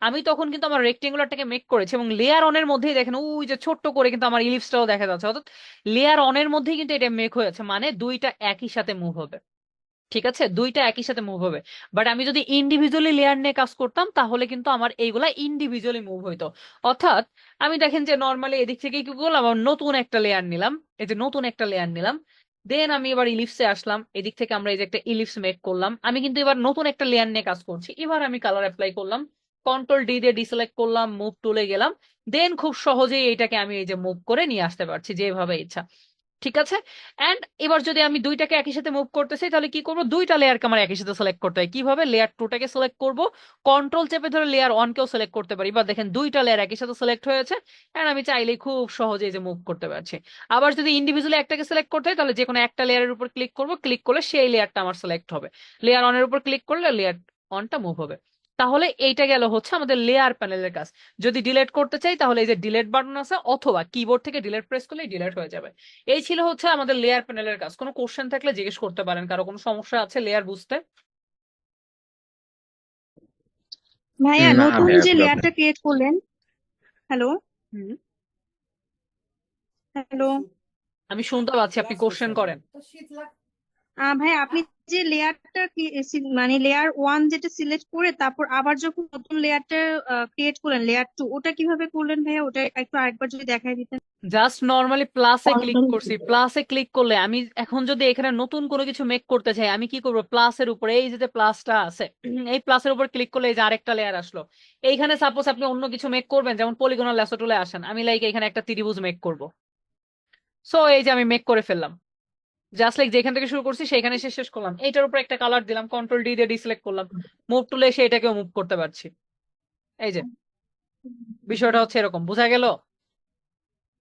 আমি তখন কিন্তু আমার রেক্টেঙ্গুলারটাকে মেক করেছি, এবং লেয়ার অনের মধ্যেই দেখেন ওই যে ছোট্ট করে কিন্তু আমার ইলিপসটাও দেখা যাচ্ছে, অর্থাৎ লেয়ার অনের মধ্যেই কিন্তু এটা মেক হয়েছে, মানে দুইটা একই সাথে মুভ হবে। ঠিক আছে, দুইটা একই সাথে মুভ হবে। বাট আমি যদি ইন্ডিভিজুয়ালি লেয়ার নিয়ে কাজ করতাম তাহলে কিন্তু আমার এইগুলা ইন্ডিভিজুয়ালি মুভ হইতো। অর্থাৎ আমি দেখেন যে নর্মালি এদিক থেকে কি করলাম, আমার নতুন একটা লেয়ার নিলাম, এই যে নতুন একটা লেয়ার নিলাম, দেন আমি এবার ইলিপসে আসলাম, এদিক থেকে আমরা এই যে একটা ইলিপস মেক করলাম, আমি কিন্তু এবার নতুন একটা লেয়ার নিয়ে কাজ করছি। এবার আমি কালার অ্যাপ্লাই করলাম, কন্ট্রোল ডি দিয়ে ডিসিলেক্ট করলাম, মুভ টুলে গেলাম, দেন খুব সহজেই এইটাকে আমি এই যে মুভ করে নিয়ে আসতে পারছি যেভাবে ইচ্ছা। ঠিক আছে, এন্ড এবার যদি আমি দুইটাকে একই সাথে মুভ করতে চাই তাহলে কি করব, দুইটা লেয়ারকে আমার একই সাথে সিলেক্ট করতে হয়। কিভাবে, লেয়ার টুটাকে সিলেক্ট করব, কন্ট্রোল চেপে ধরে লেয়ার ওয়ান কেও সিলেক্ট করতে পারি, বা দেখেন দুইটা লেয়ার একই সাথে সিলেক্ট হয়েছে, এন্ড আমি চাইলেই খুব সহজে এই যে মুভ করতে পারছি। আবার যদি ইন্ডিভিজুয়ালি একটাকে সিলেক্ট করতে হয় তাহলে যে কোনো একটা লেয়ারের উপর ক্লিক করব, ক্লিক করলে সেই লেয়ারটা আমার সিলেক্ট হবে, লেয়ার অনের উপর ক্লিক করলে লেয়ার অনটা মুভ হবে। তাহলে এইটা গেল হচ্ছে আমাদের লেয়ার প্যানেলের কাজ। যদি ডিলিট করতে চাই তাহলে এই যে ডিলিট বাটন আছে, অথবা কিবোর্ড থেকে ডিলিট প্রেস করলে ডিলিট হয়ে যাবে। এই ছিল হচ্ছে আমাদের লেয়ার প্যানেলের কাজ। কোনো কোশ্চেন থাকলে জিজ্ঞেস করতে পারেন, কারো কোনো সমস্যা আছে লেয়ার বুঝতে? ভাইয়া না নতুন ভাইয়া যে problem লেয়ারটা ক্রিয়েট করলেন, হ্যালো হুম, হ্যালো আমি শুনতে পাচ্ছি, আপনি কোশ্চেন করেন। ভাইয়া আপনি যে লেয়ারটা মানে লেয়ার ওয়ান যেটা সিলেক্ট করে তারপর আবার যখন নতুন লেয়ারটা ক্রিয়েট করলেন লেয়ার টু, ওটা কিভাবে করলেন ভাইয়া? ওটা একটু আরেকবার যদি দেখাই দিতেন। জাস্ট নর্মালি প্লাসে ক্লিক কন্ট্রোল করছি, প্লাসে ক্লিক করলে আমি এখন যদি এখানে নতুন কোনো কিছু মেক করতে চাই আমি কি করবো, প্লাসের উপরে এই যে প্লাসটা আছে এই প্লাসের উপর ক্লিক করলে এই যে আরেকটা লেয়ার আসলো। এইখানে সাপোজ আপনি অন্য কিছু মেক করবেন, যেমন পলিগনাল ল্যাসো টুলে আসেন, আমি লাইক এখানে একটা ত্রিভুজ মেক করব, সো এই যে আমি মেক করে ফেললাম, জাস্ট লাইক যেখান থেকে শুরু করছি সেখানে এসে শেষ করলাম। এইটার উপর একটা কালার দিলাম, কন্ট্রোল ডি দিয়ে ডিসিলেক্ট করলাম, মুভ টুলে এসে এটাকেও মুভ করতে পারছি। এই যে বিষয়টা হচ্ছে এরকম, বোঝা গেল?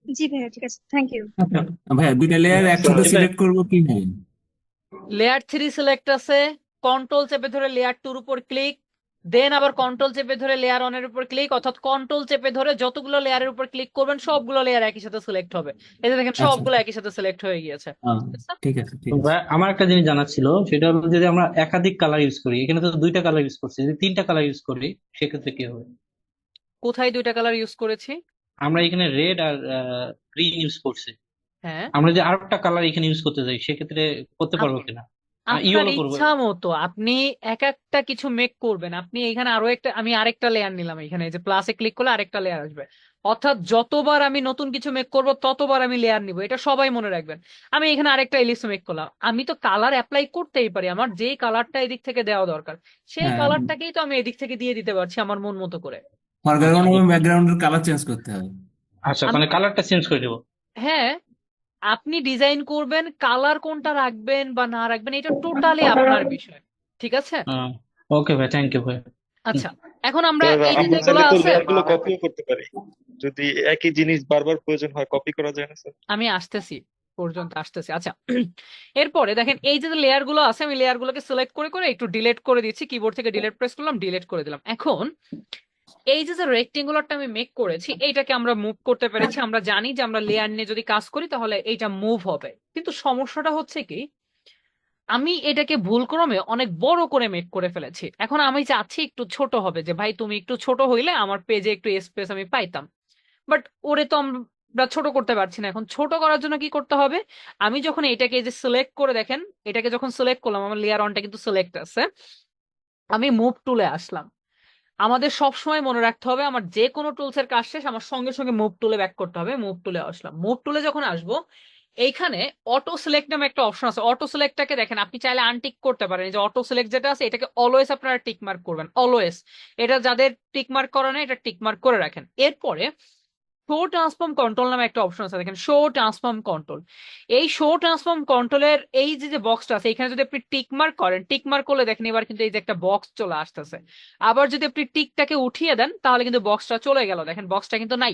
জি ভাইয়া, ঠিক আছে, থ্যাংক ইউ। আচ্ছা ভাইয়া দুইটা লেয়ার একসাথে সিলেক্ট করবো কিভাবে? লেয়ার 3 সিলেক্ট আছে, কন্ট্রোল চেপে ধরে লেয়ার 2 উপর ক্লিক, দেন আবার কন্ট্রোল চেপে ধরে লেয়ার অনের উপর ক্লিক, অর্থাৎ কন্ট্রোল চেপে ধরে যতগুলো লেয়ারের উপর ক্লিক করবেন সবগুলো লেয়ার একই সাথে সিলেক্ট হবে। এই যে দেখেন আচ্ছা সবগুলো একই সাথে সিলেক্ট হয়ে গিয়েছে। ঠিক আছে ঠিক তো আছে। ভাই, আমার একটা জিনিস জানার ছিল, সেটা হলো যদি আমরা একাধিক কালার ইউজ করি, এখানে তো দুইটা কালার ইউজ করছি, যদি তিনটা কালার ইউজ করি সেক্ষেত্রে কি হবে? কোথায় দুইটা কালার ইউজ করেছি? আমরা এখানে রেড আর গ্রিন ইউজ করছি, হ্যাঁ, আমরা যে আরেকটা কালার এখানে ইউজ করতে চাই সেক্ষেত্রে করতে পারবো আপ- কিনা? আপনার ইয়েলো করবো। ইচ্ছা মতো আপনি এক একটা কিছু মেক করবেন। আপনি এখানে আরো একটা, আমি আরেকটা লেয়ার নিলাম, এখানে এই যে প্লাসে ক্লিক করলে আরেকটা লেয়ার আসবে, অর্থাৎ যতবার আমি নতুন কিছু মেক করব ততবার আমি লেয়ার নিব, এটা সবাই মনে রাখবেন। আমি এখানে আরেকটা এলিপস মেক করলাম, আমি তো কালার অ্যাপ্লাই করতেই পারি, আমার যেই কালারটা এদিক থেকে দেওয়া দরকার সেই হ্যাঁ, কালারটাকেই তো আমি এদিক থেকে দিয়ে দিতে পারছি আমার মন মতো করে। ফরগ্রাউন্ড এবং ব্যাকগ্রাউন্ডের কালার চেঞ্জ করতে হবে। আচ্ছা, আমি মানে কালারটা চেঞ্জ করে দেবো। হ্যাঁ, আপনি ডিজাইন করবেন, কালার কোনটা রাখবেন বা না রাখবেন এটা টোটালি আপনার বিষয়। ঠিক আছে, ওকে ভাই, থ্যাংক ইউ ভাই। আচ্ছা এখন আমরা তবে এই যে আমরা যেগুলো চাইলে তো আছে, লেয়ার গুলো কপিও করতে পারি, যদি একই জিনিস বারবার প্রয়োজন হয় কপি করা যায় না স্যার? আমি আসতেছি পর্যন্ত আসতেছি। আচ্ছা এরপরে দেখেন এই যে লেয়ার গুলো আছে, আমি লেয়ার গুলোকে সিলেক্ট করে করে একটু ডিলিট করে দিচ্ছি, কিবোর্ড থেকে ডিলিট প্রেস করলাম, ডিলিট করে দিলাম। এখন এই যে রেক্টেঙ্গুলারটা আমি মেক করেছি এইটাকে আমরা মুভ করতে পেরেছি। আমরা জানি যে আমরা লেয়ার নিয়ে যদি কাজ করি তাহলে এইটা মুভ হবে, কিন্তু সমস্যাটা হচ্ছে কি আমি এটাকে ভুলক্রমে অনেক বড় করে মেক করে ফেলেছি। এখন আমি চাচ্ছি একটু ছোট হবে, যে ভাই তুমি একটু ছোট হইলে আমার পেজে একটু স্পেস আমি পাইতাম, বাট ওরে তো আমরা ছোট করতে পারছি না। এখন ছোট করার জন্য কি করতে হবে, আমি যখন এটাকে এই যে সিলেক্ট করে দেখেন, এটাকে যখন সিলেক্ট করলাম আমার লেয়ার অনটা কিন্তু সিলেক্ট আছে, আমি মুভ টুলে আসলাম। আমাদের সব সময় মনে রাখতে হবে আমার যে কোনো টুলস এর কাজ শেষ আমার সঙ্গে সঙ্গে মুভ টুলে ব্যাক করতে হবে। মুভ টুলে আসলাম, মুভ টুলে যখন আসবো এইখানে অটো সিলেক্ট নামে একটা অপশন আছে। অটো সিলেক্টটাকে দেখেন আপনি চাইলে আনটিক করতে পারেন। এই যে অটো সিলেক্ট যেটা আছে এটাকে অলওয়েজ আপনারা টিক মার্ক করবেন, অলওয়েজ। এটা যাদের টিক মার্ক করা নেই এটা টিক মার্ক করে রাখেন। এরপরে শো ট্রান্সফর্ম কন্ট্রোল নামে একটা অপশন আছে, দেখেন শো ট্রান্সফর্ম কন্ট্রোল। এই শো ট্রান্সফর্ম কন্ট্রোলের এই যে বক্সটা আছে এখানে যদি আপনি টিক মার্ক করেন, টিক মার্ক করলে দেখেন এবার কিন্তু এই যে একটা বক্স চলে আসতেছে। আবার যদি আপনি টিকটাকে উঠিয়ে দেন তাহলে কিন্তু বক্সটা চলে গেল, দেখেন বক্সটা কিন্তু নাই।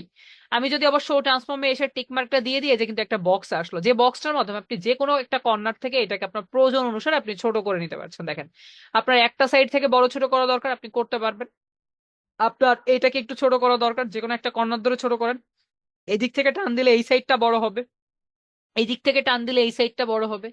আমি যদি আবার শো ট্রান্সফর্মে এসে টিক মার্কটা দিয়ে দিয়ে যে কিন্তু একটা বক্স আসলো, যে বক্সটার মাধ্যমে আপনি যে কোনো একটা কর্নার থেকে এটাকে আপনার প্রয়োজন অনুসারে আপনি ছোট করে নিতে পারছেন। দেখেন আপনার একটা সাইড থেকে বড় ছোট করা দরকার আপনি করতে পারবেন, আপনার এটাকে একটু ছোট করা দরকার যে কোনো একটা কর্নার ধরে ছোট করেন। এদিক থেকে টান দিলে এই সাইডটা বড় হবে, এই দিক থেকে টান দিলে এই সাইডটা বড় হবে,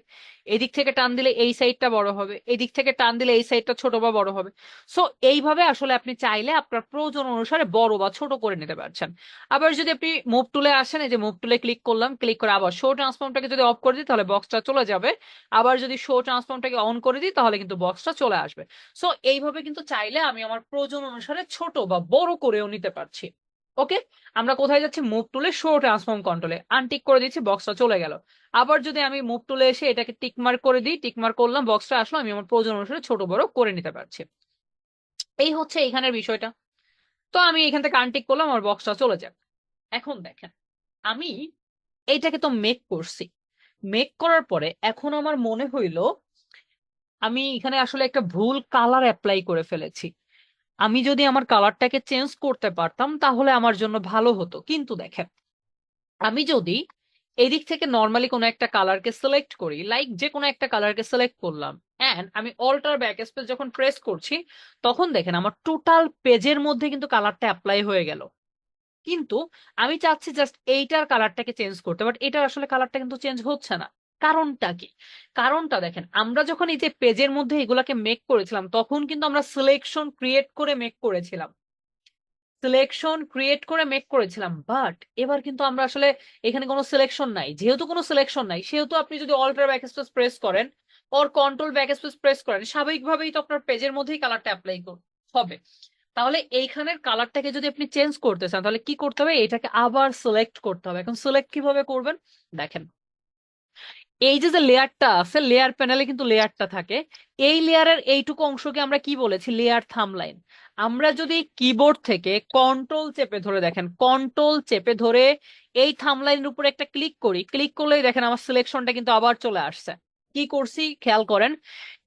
এদিক থেকে টান দিলে এই সাইডটা বড় হবে, এদিক থেকে টান দিলে এই সাইডটা ছোট বা বড় হবে। সো এইভাবে আসলে আপনি চাইলে আপনার প্রয়োজন অনুসারে বড় বা ছোট করে নিতে পারছেন। আবার যদি আপনি মুভ টুলে আসেন, এই যে মুভ টুলে ক্লিক করলাম, ক্লিক করে আবার শো ট্রান্সফর্মটাকে যদি অফ করে দিই তাহলে বক্সটা চলে যাবে। আবার যদি শো ট্রান্সফর্মটাকে অন করে দিই তাহলে কিন্তু বক্সটা চলে আসবে। সো এইভাবে কিন্তু চাইলে আমি আমার প্রয়োজন অনুসারে ছোট বা বড় করেও নিতে পারছি। ওকে, আমরা কোথায় যাচ্ছি? মুভ টুলে শো ট্রান্সফর্ম কন্ট্রোলে আনটিক করে দিচ্ছি, বক্সটা চলে গেল। আবার যদি আমি মুভ টুলে এসে এটাকে টিক মার্ক করে দিই, টিক মার্ক করলাম, বক্সটা আসলো, আমি আমার প্রয়োজন অনুসারে ছোট বড় করে নিতে পারছি। এই হচ্ছে এখানের বিষয়টা। তো আমি এখান থেকে আনটিক করলাম, আমার বক্সটা চলে যাবে। এখন দেখেন আমি এইটাকে তো মেক করছি, মেক করার পরে এখন আমার মনে হইলো আমি এখানে আসলে একটা ভুল কালার অ্যাপ্লাই করে ফেলেছি। আমি যদি আমার কালারটাকে চেঞ্জ করতে পারতাম তাহলে আমার জন্য ভালো হতো। কিন্তু দেখেন আমি যদি এদিক থেকে নর্মালি কোনো একটা কালারকে সিলেক্ট করি, লাইক যে কোনো একটা কালারকে সিলেক্ট করলাম, এন্ড আমি অল্টার ব্যাক স্পেস যখন প্রেস করছি তখন দেখেন আমার টোটাল পেজের মধ্যে কিন্তু কালারটা অ্যাপ্লাই হয়ে গেল। কিন্তু আমি চাচ্ছি জাস্ট এইটার কালারটাকে চেঞ্জ করতে, বাট এটার আসলে কালারটা কিন্তু চেঞ্জ হচ্ছে না। কারণটা কি? কারণটা দেখেন আমরা যখন এই যে পেজের মধ্যে এগুলাকে মেক করেছিলাম তখন কিন্তু আমরা সিলেকশন ক্রিয়েট করে মেক করেছিলাম, সিলেকশন ক্রিয়েট করে মেক করেছিলাম। বাট এবার কিন্তু আমরা আসলে এখানে কোনো সিলেকশন নাই। যেহেতু কোনো সিলেকশন নাই সেহেতু আপনি যদি অল্টার ব্যাকস্পেস প্রেস করেন ওর কন্ট্রোল ব্যাকস্পেস প্রেস করেন স্বাভাবিকভাবেই তো আপনার পেজের মধ্যেই কালারটা অ্যাপ্লাই হবে। তাহলে এইখানের কালারটাকে যদি আপনি চেঞ্জ করতে চান তাহলে কি করতে হবে? এটাকে আবার সিলেক্ট করতে হবে। এখন সিলেক্ট কিভাবে করবেন দেখেন, এই যে যে লেয়ারটা আছে লেয়ার প্যানেলে কিন্তু লেয়ারটা থাকে, এই লেয়ারের এইটুকু অংশকে আমরা কি বলেছি? লেয়ার থামলাইন। আমরা যদি কিবোর্ড থেকে কন্ট্রোল চেপে ধরে, দেখেন কন্ট্রোল চেপে ধরে এই থামলাইনের উপর একটা ক্লিক করি, ক্লিক করলেই দেখেন আমার সিলেকশনটা কিন্তু আবার চলে আসছে। কি করছি খেয়াল করেন,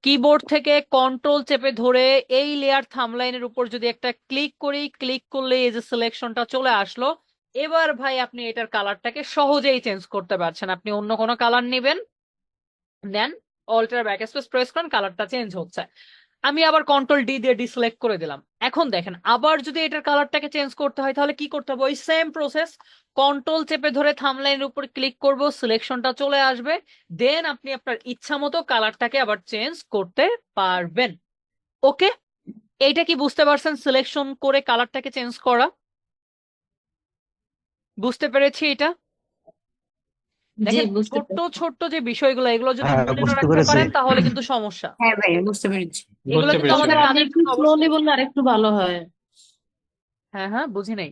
কিবোর্ড থেকে কন্ট্রোল চেপে ধরে এই লেয়ার থামলাইনের উপর যদি একটা ক্লিক করি, ক্লিক করলে এই যে সিলেকশনটা চলে আসলো। এবার ভাই আপনি এটার কালারটাকে সহজেই চেঞ্জ করতে পারছেন। আপনি অন্য কোনো কালার নেবেন, দেন অল্টার ব্যাকস্পেস প্রেস করেন, কালারটা চেঞ্জ হচ্ছে। আমি আবার কন্ট্রোল ডি দিয়ে ডিসিলেক্ট করে দিলাম। এখন দেখেন আবার যদি এটার কালারটাকে চেঞ্জ করতে হয় তাহলে কি করতে হবে? ওই সেম প্রসেস, কন্ট্রোল চেপে ধরে থাম্বনেইলের উপর ক্লিক করব, সিলেকশনটা চলে আসবে, দেন আপনি আপনার ইচ্ছা মতো কালারটাকে আবার চেঞ্জ করতে পারবেন। ওকে, এইটা কি বুঝতে পারছেন? সিলেকশন করে কালারটাকে চেঞ্জ করা বুঝতে পেরেছি এটা? জি, দেখেন বুঝতে ছোট্ট পেরেছি। ছোট্ট যে বিষয়গুলো এগুলো যদি হ্যাঁ, মনে না বুঝতে রাখতে পেরেছি। পারেন তাহলে কিন্তু সমস্যা। হ্যাঁ ভাই বুঝতে পেরেছি। এগুলো বুঝতে কিন্তু পেরেছি। আমাদের স্যার আপনি কাজের একটু জন্য অবশ্যই। স্লোলি বললে আরেকটু ভালো হয়। হ্যাঁ হ্যাঁ, বুঝি নাই।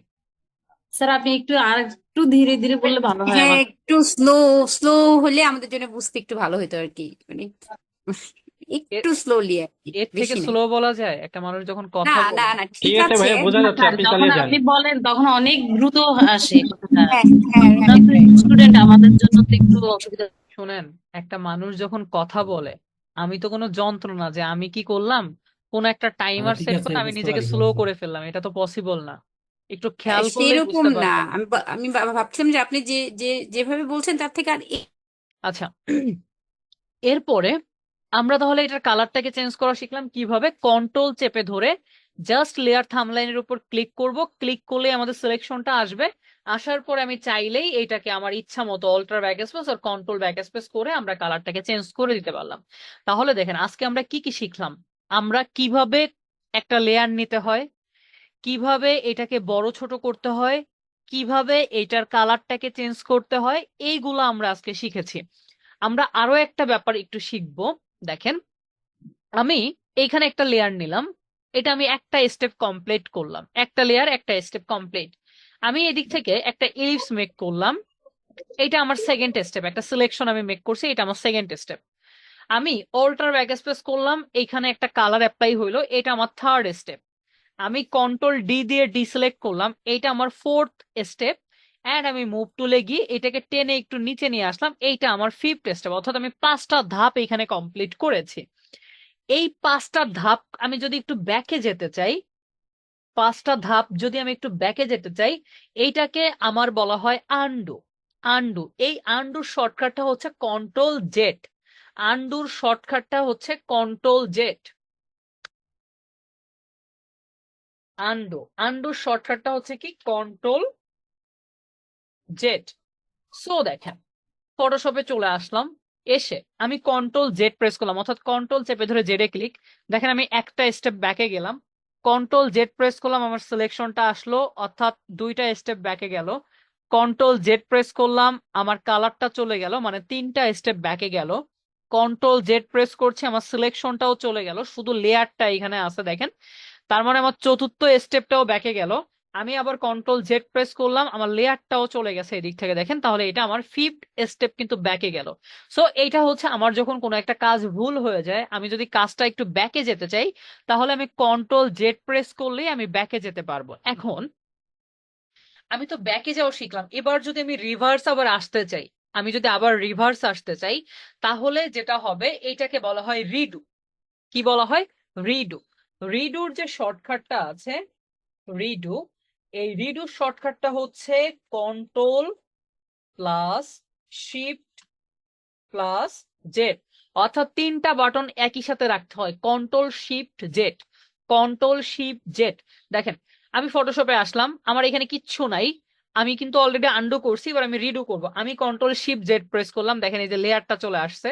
স্যার আপনি একটু আর একটু ধীরে ধীরে বললে ভালো হয় হ্যাঁ আমার। একটু স্লো স্লো হলে আমাদের জন্য বুঝতে একটু ভালো হতো আর কি, মানে এর একটু স্লোলি আর কি, এর থেকে বেশি না। স্লো বলা যায়? একটা মানুষ যখন না কথা না বলে। না ঠিক ঠিক আছে আছে। ভাইয়া, বোঝা না যাচ্ছে, স্যার আপনি যখন চালিয়ে যান। আপনি বলেন তখন অনেক দ্রুত আসে কথাটা। হ্যাঁ হ্যাঁ আমরা তো রাইট। স্টুডেন্ট, আমাদের জন্য তো একটু অসুবিধা। শোনেন, একটা মানুষ যখন কথা বলে আমি তো কোনো যন্ত্র না যে আমি কি করলাম কোন একটা টাইমার ঠিক সেট আছে, করে আমি বুঝতে নিজেকে পারছি। স্লো করে ফেললাম, এটা তো পসিবল না। একটু খেয়াল করলেই সেরকম বুঝতে না, পারবেন। আমি ভাবছিলাম যে আপনি যে যে যেভাবে বলছেন তার থেকে আর আচ্ছা, এরপরে আমরা তাহলে এটার কালারটাকে চেঞ্জ করা শিখলাম কিভাবে। কন্ট্রোল চেপে ধরে জাস্ট লেয়ার থাম্বলাইনের উপর ক্লিক করব, ক্লিক করলে আমাদের সিলেকশনটা আসবে। আসার পরে আমি চাইলেই এইটাকে আমার ইচ্ছা মতো অল্টার ব্যাকস্পেস আর কন্ট্রোল ব্যাকস্পেস করে আমরা কালারটাকে চেঞ্জ করে দিতে পারলাম। তাহলে দেখেন আজকে আমরা কি কি শিখলাম। আমরা কিভাবে একটা লেয়ার নিতে হয়, কিভাবে এটাকে বড় ছোট করতে হয়, কিভাবে এটার কালারটাকে চেঞ্জ করতে হয়, এইগুলো আমরা আজকে শিখেছি। আমরা আরো একটা ব্যাপার একটু শিখবো। দেখেন আমি এইখানে একটা লেয়ার নিলাম, এটা আমি একটা স্টেপ কমপ্লিট করলাম, একটা লেয়ার একটা স্টেপ কমপ্লিট। আমি এদিক থেকে একটা ইলিপস মেক করলাম, এটা আমার সেকেন্ড স্টেপ, একটা সিলেকশন আমি মেক করছি, এটা আমার সেকেন্ড স্টেপ। আমি অল্টার ব্যাকস্পেস করলাম, এইখানে একটা কালার অ্যাপ্লাই হইলো, এটা আমার থার্ড স্টেপ। আমি কন্ট্রোল ডি দিয়ে ডিসিলেক্ট করলাম, এইটা আমার ফোর্থ স্টেপ। অ্যান্ড আমি মুভ টুলে গিয়ে এটাকে টেনে একটু নিচে নিয়ে আসলাম, এইটা আমার ফিফথ স্টেপ। অর্থাৎ আমি 5টা ধাপ এখানে কমপ্লিট করেছি। এই 5টা ধাপ আমি যদি একটু ব্যাকে যেতে চাই, 5টা ধাপ যদি আমি একটু ব্যাকে যেতে চাই, এইটাকে আমার বলা হয় আন্ডু। আন্ডু, এই আন্ডুর শর্টকাটটা হচ্ছে কন্ট্রোল জেড। আন্ডুর শর্টকাটটা হচ্ছে কন্ট্রোল জেড। আন্ডুর শর্টকাটটা হচ্ছে কি কন্ট্রোল জেড। সো দেখেন, ফটোশপে চলে আসলাম, এসে আমি কন্ট্রোল জেড প্রেস করলাম, অর্থাৎ কন্ট্রোল চেপে ধরে জেডে ক্লিক। দেখেন আমি একটা স্টেপ ব্যাকে গেলাম, কন্ট্রোল জেড প্রেস করলাম, আমার সিলেকশনটা আসলো, অর্থাৎ 2টা স্টেপ ব্যাকে গেল। কন্ট্রোল জেড প্রেস করলাম, আমার কালারটা চলে গেল, মানে 3টা স্টেপ ব্যাকে গেল। কন্ট্রোল জেড প্রেস করছি, আমার সিলেকশনটাও চলে গেল, শুধু লেয়ারটা এখানে আছে দেখেন। তার মানে আমার চতুর্থ স্টেপটাও ব্যাকে গেল। আমি আবার কন্ট্রোল জেড প্রেস করলাম, আমার লেয়ারটাও চলে গেছে এদিক থেকে দেখেন, তাহলে এটা আমার ফিফথ স্টেপ কিন্তু ব্যাকে গেল। সো এইটা হচ্ছে আমার যখন কোনো একটা কাজ ভুল হয়ে যায়, আমি যদি কাজটা একটু ব্যাকে যেতে চাই, তাহলে আমি কন্ট্রোল জেড প্রেস করলেই আমি ব্যাকে যেতে পারবো। এখন আমি তো ব্যাকে যাওয়া শিখলাম, এবার যদি আমি রিভার্স আবার আসতে চাই, আমি যদি আবার রিভার্স আসতে চাই, তাহলে যেটা হবে এইটাকে বলা হয় রিডু। কি বলা হয়? রিডু। রিডুর যে শর্টকাটটা আছে, রিডু, এই রিডু শর্টকাটটা হচ্ছে control plus shift plus Z. অর্থাৎ 3টা বাটন একই সাথে রাখতে হয়, control shift Z, control shift Z. দেখেন আমি ফটোশপে আসলাম, আমার এখানে কিচ্ছু নাই, আমি কিন্তু অলরেডি আন্ডু করছি, এবার আমি রিডু করব। আমি কন্ট্রোল শিফট জেড প্রেস করলাম, দেখেন এই যে লেয়ারটা চলে আসছে।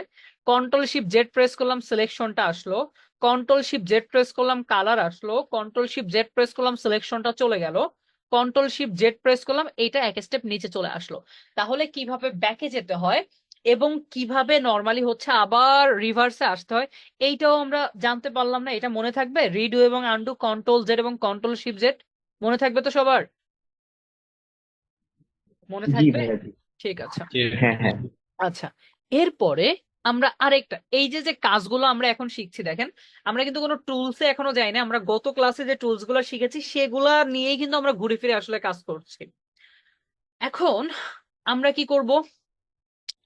কন্ট্রোল শিফট জেড প্রেস করলাম, সিলেকশনটা আসলো। কন্ট্রোল শিফট জেড প্রেস করলাম, কালার আসলো। কন্ট্রোল শিফট জেড প্রেস করলাম, সিলেকশনটা চলে গেল। কন্ট্রোল শিফট জেড প্রেস করলাম, এইটা এক স্টেপ নিচে চলে আসলো। তাহলে কিভাবে ব্যাকে যেতে হয় এবং কিভাবে নর্মালি হচ্ছে আবার রিভার্সে আসতে হয়, এইটাও আমরা জানতে পারলাম না। এটা মনে থাকবে? রিডু এবং আন্ডু, কন্ট্রোল জেড এবং কন্ট্রোল শিফট জেড, মনে থাকবে তো সবার? মনে জি থাকবে? ভাইয়া জি। ঠিক আছে। হ্যাঁ হ্যাঁ। আচ্ছা, এরপরে আমরা আরেকটা, এই যে যে কাজগুলো আমরা এখন শিখছি দেখেন, আমরা কিন্তু কোনো টুলসে এখনো যাই না, আমরা গত ক্লাসে যে টুলস গুলো শিখেছি সেগুলা নিয়েই কিন্তু আমরা ঘুরে ফিরে আসলে কাজ করছি। এখন আমরা কি করব,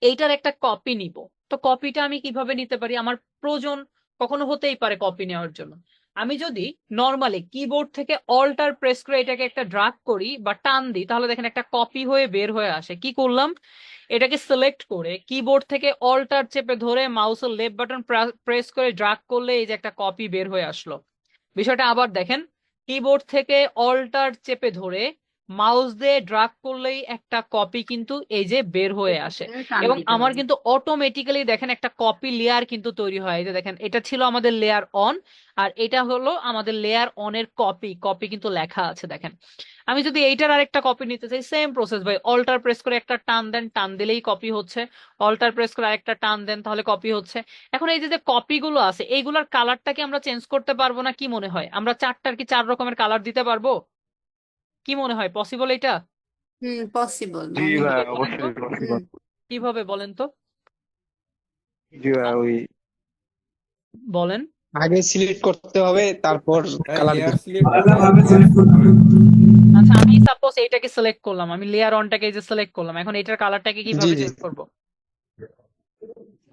এইটার একটা কপি নিব। তো কপিটা আমি কিভাবে নিতে পারি? আমার প্রয়োজন কখনো হতেই পারে কপি নেওয়ার জন্য। আমি যদি নর্মালি কিবোর্ড থেকে অল্টার প্রেস করে এটাকে একটা ড্রাগ করি বা টান দিই, তাহলে দেখেন একটা কপি হয়ে বের হয়ে আসে। কি করলাম, এটাকে সিলেক্ট করে কিবোর্ড থেকে অল্টার চেপে ধরে মাউসের লেফট বাটন প্রেস করে ড্রাগ করলে এই যে একটা কপি বের হয়ে আসলো। বিষয়টা আবার দেখেন, কিবোর্ড থেকে অল্টার চেপে ধরে মাউস দিয়ে ড্রাগ করলেই একটা কপি কিন্তু এই যে বের হয়ে আসে। টান এবং দিতে আমার হবে। কিন্তু অটোমেটিক্যালি দেখেন একটা কপি লেয়ার কিন্তু তৈরি হয়। এই যে দেখেন, এটা ছিল আমাদের লেয়ার অন, আর এটা হলো আমাদের লেয়ার অন এর কপি। কপি কিন্তু লেখা আছে দেখেন। আমি যদি এইটার আরেকটা কপি নিতে চাই, সেম প্রসেস ভাই, অল্টার প্রেস করে একটা টান দেন, টান দিলেই কপি হচ্ছে। অল্টার প্রেস করে আরেকটা টান দেন, তাহলে কপি হচ্ছে। এখন এই যে যে কপি গুলো আছে, এইগুলোর কালারটা কি আমরা চেঞ্জ করতে পারবো না? কি মনে হয়, আমরা 4টার কি 4 রকমের কালার দিতে পারবো? কি মনে হয়, পসিবল এটা? পসিবল জি মানে ভাই, বলেন তো, অবশ্যই পসিবল। কিভাবে বলেন তো, জি ভাই, ওই বলেন। আগে সিলেক্ট করতে হবে, তারপর কালার লেয়ার দিতে সিলেক্ট হবে। করতে হবে। আচ্ছা, আমি সাপোজ এইটাকে সিলেক্ট করলাম, আমি লেয়ার অনটাকে এই যে সিলেক্ট করলাম, এখন এটার কালারটাকে জি কিভাবে জি, চেঞ্জ করব?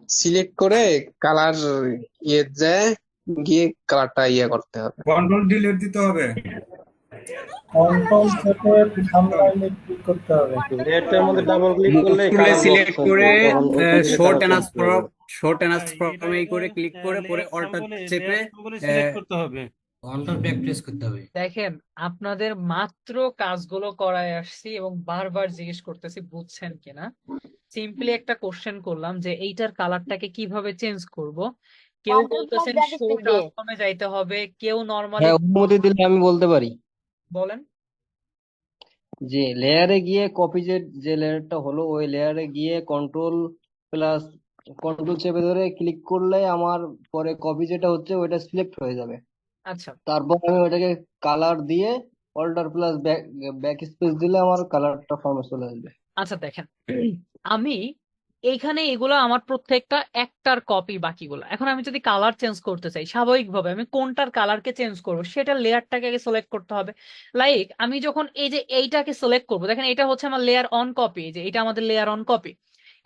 সিলেক্ট করে কালার ইয়ে যায়, গিয়ে কালারটা ইয়ে করতে হবে। কন্ট্রোল ডিলিট দিতে হবে। কন্ট্রোল চেপে থাম্বনেইলে ক্লিক করতে হবে। লেয়ারটার মধ্যে ডাবল ক্লিক করলে টুলে কালার সিলেক্ট বক্স করে আসবে, তখন ওইখান থেকে শো কালার চেঞ্জ ট্রান্সফর্ম, করবে। শো ট্রান্সফর্ম এই করে ক্লিক করে পরে অল্টার চেপে সিলেক্ট করতে হবে। অল্টার ব্যাক প্রেস করতে হবে। দেখেন, আপনাদের মাত্র কাজগুলো করায় আসছি এবং বারবার জিজ্ঞেস করতেছি বুঝছেন কিনা। সিম্পলি একটা কোশ্চেন করলাম যে এইটার কালারটাকে কিভাবে চেঞ্জ করব। কেউ বলতেছেন শো ট্রান্সফর্মে যাইতে হবে, কেউ নর্মালি হ্যাঁ, অনুমতি দিলে আমি বলতে পারি বলেন। যে লেয়ারে গিয়ে কপি যে লেয়ারটা হলো ওই লেয়ারে গিয়ে কন্ট্রোল চেপে ধরে ক্লিক করলে আমার পরে কপি যেটা হচ্ছে ওইটা সিলেক্ট হয়ে যাবে। আচ্ছা তারপর আমি ওটাকে কালার দিয়ে অল্টার প্লাস ব্যাক স্পেস দিলে আমার কালারটা ফর্মে চলে আসবে। আচ্ছা দেখেন, আমি এইখানে এগুলো আমার প্রত্যেকটা একটার কপি, বাকিগুলো এখন আমি যদি কালার চেঞ্জ করতে চাই স্বাভাবিকভাবে আমি কোনটার কালারকে চেঞ্জ করবো সেটা লেয়ারটাকে আগে সিলেক্ট করতে হবে। লাইক আমি যখন এই যে এইটাকে সিলেক্ট করবো, দেখেন এটা হচ্ছে আমার লেয়ার অন কপি, এই যে এটা আমাদের লেয়ার অন কপি।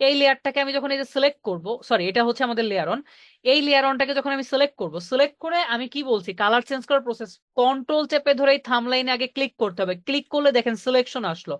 এই লেয়ারটাকে আমি যখন এই যে সিলেক্ট করবো, সরি এটা হচ্ছে আমাদের লেয়ার অন, এই লেয়ার অনটাকে যখন আমি সিলেক্ট করবো, সিলেক্ট করে আমি কি বলছি কালার চেঞ্জ করার প্রসেস, কন্ট্রোল চেপে ধরে এই থাম্বলাইনে আগে ক্লিক করতে হবে। ক্লিক করলে দেখেন সিলেকশন আসলো।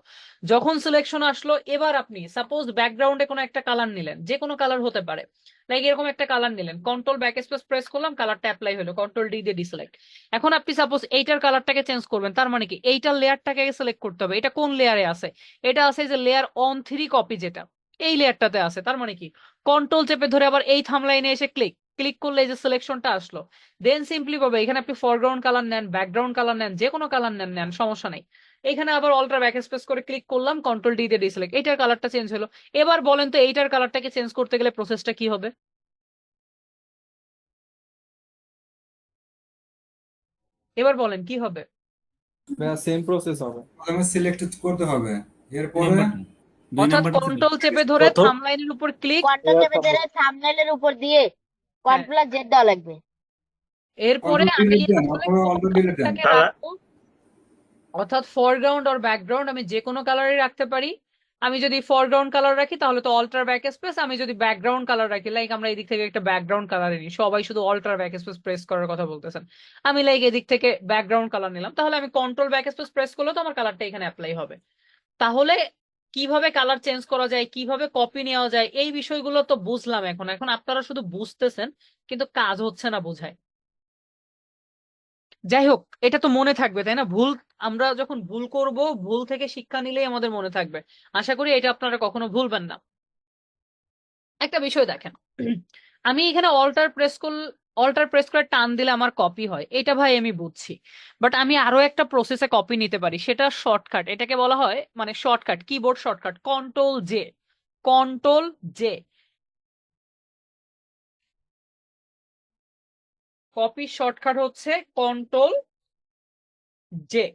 যখন সিলেকশন আসলো এবার আপনি সাপোজ ব্যাকগ্রাউন্ডে কোনো একটা কালার নিলেন, যে কোনো কালার হতে পারে, লাইক এরকম একটা কালার নিলেন, কন্ট্রোল ব্যাক স্পেস প্রেস করলাম, কালারটা অ্যাপ্লাই হলো, কন্ট্রোল ডি দিয়ে ডিসিলেক্ট। এখন আপনি সাপোজ এইটার কালারটাকে চেঞ্জ করবেন, তার মানে কি এইটার লেয়ারটাকে আগে সিলেক্ট করতে হবে, এটা কোন লেয়ারে আছে, এটা আছে যে লেয়ার অন 3 কপি, যেটা এই লেয়ারটাতে আছে। তার মানে কি কন্ট্রোল চেপে ধরে আবার এই থাম্বলাইনে এসে ক্লিক ক্লিক করলে এই যে সিলেকশনটা আসলো। দেন সিম্পলি ভাবে এখানে আপনি ফরগ্রাউন্ড কালার নেন, ব্যাকগ্রাউন্ড কালার নেন, যে কোনো কালার নেন, নেন সমস্যা নেই। এখানে আবার অল্টার ব্যাক স্পেস করে ক্লিক করলাম, কন্ট্রোল ডি দিয়ে ডিসেলেক্ট, এইটার কালারটা চেঞ্জ হলো। এবার বলেন তো এইটার কালারটাকে চেঞ্জ করতে গেলে প্রসেসটা কি হবে? এবার বলেন কি হবে? সেম প্রসেস হবে। প্রথমে সিলেক্ট করতে হবে, দুই এরপরে নাম্বারটা দুই অর্থাৎ নাম্বারটা কন্ট্রোল চেপে ধরে প্রথম থাম্বলাইনের উপর ক্লিক, কন্ট্রোল চেপে ধরে থাম্বনেইলের উপর দিয়ে হ্যাঁ, কন্ট্রোল জেড দেওয়া লাগবে। এরপরে কন্ট্রোল আমি ডিলিট দেন, আসলে তারপরে কোন অল্টো ডিলিট দেন। কালারটাকে রাখবো, অর্থাৎ ফরগ্রাউন্ড আর ব্যাকগ্রাউন্ড আমি যে কোনো কালারই রাখতে পারি। আমি যদি ফরগ্রাউন্ড কালার রাখি তাহলে তো অল্টার ব্যাক স্পেস, আমি যদি ব্যাকগ্রাউন্ড কালার রাখি, লাইক আমরা এদিক থেকে একটা ব্যাকগ্রাউন্ড কালার নিই, সবাই শুধু অল্টার ব্যাক স্পেস প্রেস করার কথা বলতেছেন, আমি লাইক এদিক থেকে ব্যাকগ্রাউন্ড কালার নিলাম, তাহলে আমি কন্ট্রোল ব্যাক স্পেস প্রেস করলে তো আমার কালারটা এখানে অ্যাপ্লাই হবে। তাহলে কিভাবে কালার চেঞ্জ করা যায়, কিভাবে কপি নেওয়া যায়, এই বিষয়গুলো তো বুঝলাম। এখন এখন আপনারা শুধু বুঝতেছেন কিন্তু কাজ হচ্ছে না বোঝায়। যাই হোক, এটা তো মনে থাকবে তাই না? ভুল, আমরা যখন ভুল করব ভুল থেকে শিক্ষা নিলেই আমাদের মনে থাকবে। আশা করি এটা আপনারা কখনো ভুলবেন না। একটা বিষয় দেখেন, আমি এখানে অল্টার প্রেস করে টান দিলে আমার কপি হয়, এটা ভাই আমি বুঝছি। বাট আমি আরো একটা প্রসেসে কপি নিতে পারি, সেটা শর্টকাট, এটাকে বলা হয় মানে shortcut, keyboard shortcut control J. Control J, copy shortcut হচ্ছে কন্ট্রোল জে।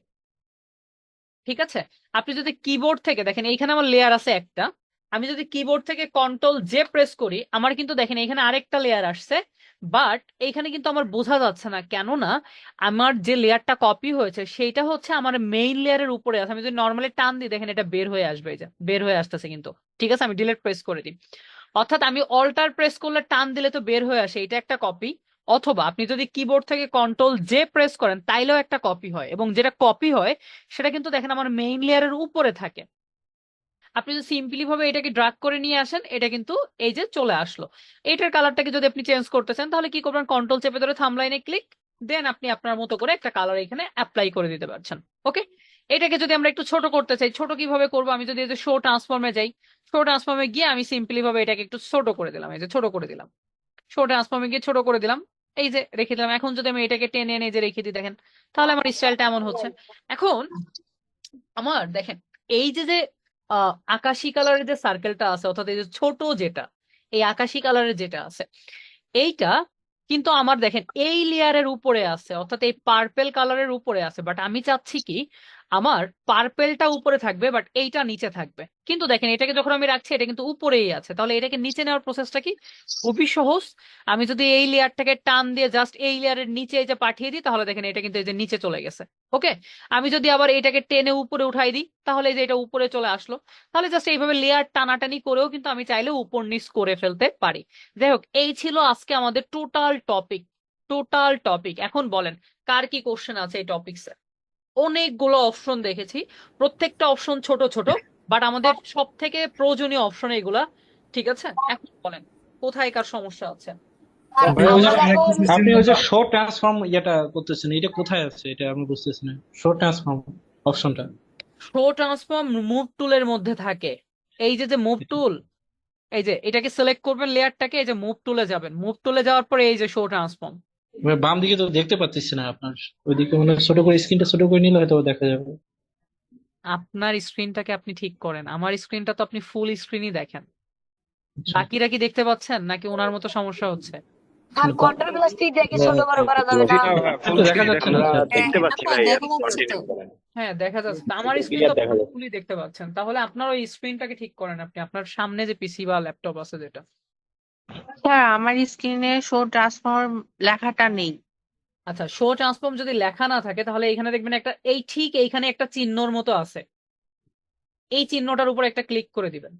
ঠিক আছে, আপনি যদি কিবোর্ড থেকে দেখেন এইখানে আমার লেয়ার আছে একটা, আমি যদি কিবোর্ড থেকে কন্ট্রোল জে প্রেস করি আমার কিন্তু দেখেন এখানে আরেকটা লেয়ার আসছে। বাট এইখানে কিন্তু আমার বোঝা যাচ্ছে না, কেননা আমার যে লেয়ারটা কপি হয়েছে সেইটা হচ্ছে আমার মেইন লেয়ারের উপরে আছে। আমি যদি নর্মালি টান দিই দেখেন এটা বের হয়ে আসবে, এই যে বের হয়ে আসতেছে কিন্তু। ঠিক আছে, আমি ডিলিট প্রেস করে দিই, অর্থাৎ আমি অল্টার প্রেস করলে টান দিলে তো বের হয়ে আসে, এটা একটা কপি। অথবা আপনি যদি কিবোর্ড থেকে কন্ট্রোল জে প্রেস করেন তাইলেও একটা কপি হয়, এবং যেটা কপি হয় সেটা কিন্তু দেখেন আমার মেইন লেয়ারের উপরে থাকে। আপনি যদি সিম্পলি ভাবে এটাকে ড্রাগ করে নিয়ে আসেন এটা কিন্তু এই যে চলে আসলো। এটার কালারটাকে যদি আপনি চেঞ্জ করতে চান তাহলে কি করবেন, কন্ট্রোল চেপে ধরে থাম্বলাইনে ক্লিক, দেন আপনি আপনার মতো করে একটা কালার এখানে অ্যাপ্লাই করে দিতে পারছেন। ওকে, এটাকে যদি আমরা একটু ছোট করতে চাই, ছোট কিভাবে করবো, আমি যদি এই যে শো ট্রান্সফর্মে যাই, শো ট্রান্সফর্মে গিয়ে আমি সিম্পলি ভাবে এটাকে একটু ছোট করে দিলাম, এই যে ছোট করে দিলাম, শো ট্রান্সফর্মে গিয়ে ছোট করে দিলাম, এই যে রেখে দিলাম। এখন যদি আমি এটাকে টেনে এনে এই যে রেখে দিই দেখেন, তাহলে আমার স্টাইলটা এমন হচ্ছে। এখন আমার দেখেন এই যে যে আকাশি কালারের যে সার্কেলটা আছে, অর্থাৎ এই যে ছোট যেটা, এই আকাশি কালারের যেটা আছে এইটা কিন্তু আমার দেখেন এই লেয়ারের উপরে আছে, অর্থাৎ এই পার্পেল কালারের উপরে আছে। বাট আমি চাচ্ছি কি আমার পার্পেলটা উপরে থাকবে বাট এইটা নিচে থাকবে। কিন্তু দেখেন এটাকে যখন আমি রাখছি এটা কিন্তু উপরেই আছে, তাহলে এটাকে নিচে নেওয়ার প্রসেসটা কি? খুবই সহজ। আমি যদি এই লেয়ারটাকে টান দিয়ে জাস্ট এই লেয়ারের নিচে এই যে পাঠিয়ে দিই তাহলে দেখেন এটা কিন্তু এই যে নিচে চলে গেছে। ওকে, আমি যদি আবার এটাকে টেনে উপরে উঠাই দিই তাহলে এই যে এটা উপরে চলে আসলো। তাহলে জাস্ট এইভাবে লেয়ার টানাটানি করেও কিন্তু আমি চাইলে উপর নিচ করে ফেলতে পারি। যাই হোক, এই ছিল আজকে আমাদের টোটাল টপিক। এখন বলেন কার কি কোশ্চেন আছে এই টপিকসে? অনেকগুলো অপশন দেখেছি, প্রত্যেকটা অপশন ছোট ছোট, বাট আমাদের সব থেকে প্রয়োজনীয় অপশন এগুলা। ঠিক আছে, এখন বলেন কোথায় কার সমস্যা আছে? ভাই ওই যে আমরা এখন আপনি ওই যে শো ট্রান্সফর্ম ইয়েটা করতেছেন, এটা কোথায় আছে? এটা আমি বুঝতেছি না, শো ট্রান্সফর্ম অপশনটা। শো ট্রান্সফর্ম মুভ টুলের মধ্যে থাকে, এই যে যে মুভ টুল, এই যে এটাকে সিলেক্ট করবেন লেয়ারটাকে, এই যে মুভ টুলে যাবেন, মুভ টুলে যাওয়ার পরে এই যে শো ট্রান্সফর্ম। বাম দিকে তো দেখতে পাচ্ছি না আপনার, ওইদিকে মানে ছোট করে স্ক্রিনটা ছোট করে নিলে হয়তো দেখা যাবে। আপনার স্ক্রিনটাকে আপনি ঠিক করেন, আমার স্ক্রিনটা তো আপনি ফুল স্ক্রিনই দেখেন। আচ্ছা। বাকিরা কি দেখতে পাচ্ছেন নাকি ওনার মতো সমস্যা হচ্ছে? আর কন্ট্রোল প্লাস টি দিয়ে কি ছোট বড় করা যাবে জি না? না ভাই, ফুল স্ক্রিন দেখানো যাচ্ছে, দেখতে পাচ্ছি ভাই, দেখা আপনি যাচ্ছে কন্টিনিউ তো। করেন। হ্যাঁ দেখা যাচ্ছে, তা আমার স্ক্রিন ক্লিয়ার তো দেখা যাচ্ছে। ফুললি দেখতে পাচ্ছেন, তাহলে আপনার ওই স্ক্রিনটাকে ঠিক করেন আপনি, আপনার সামনে যে পিসি বা ল্যাপটপ আছে যেটা। স্যার আমার স্ক্রিনে শো ট্রান্সফর্ম লেখাটা নেই। আচ্ছা, শো ট্রান্সফর্ম যদি লেখা না থাকে তাহলে এখানে দেখবেন একটা, এই ঠিক এইখানে একটা চিহ্নর মতো আছে, এই চিহ্নটার উপর একটা ক্লিক করে দিবেন।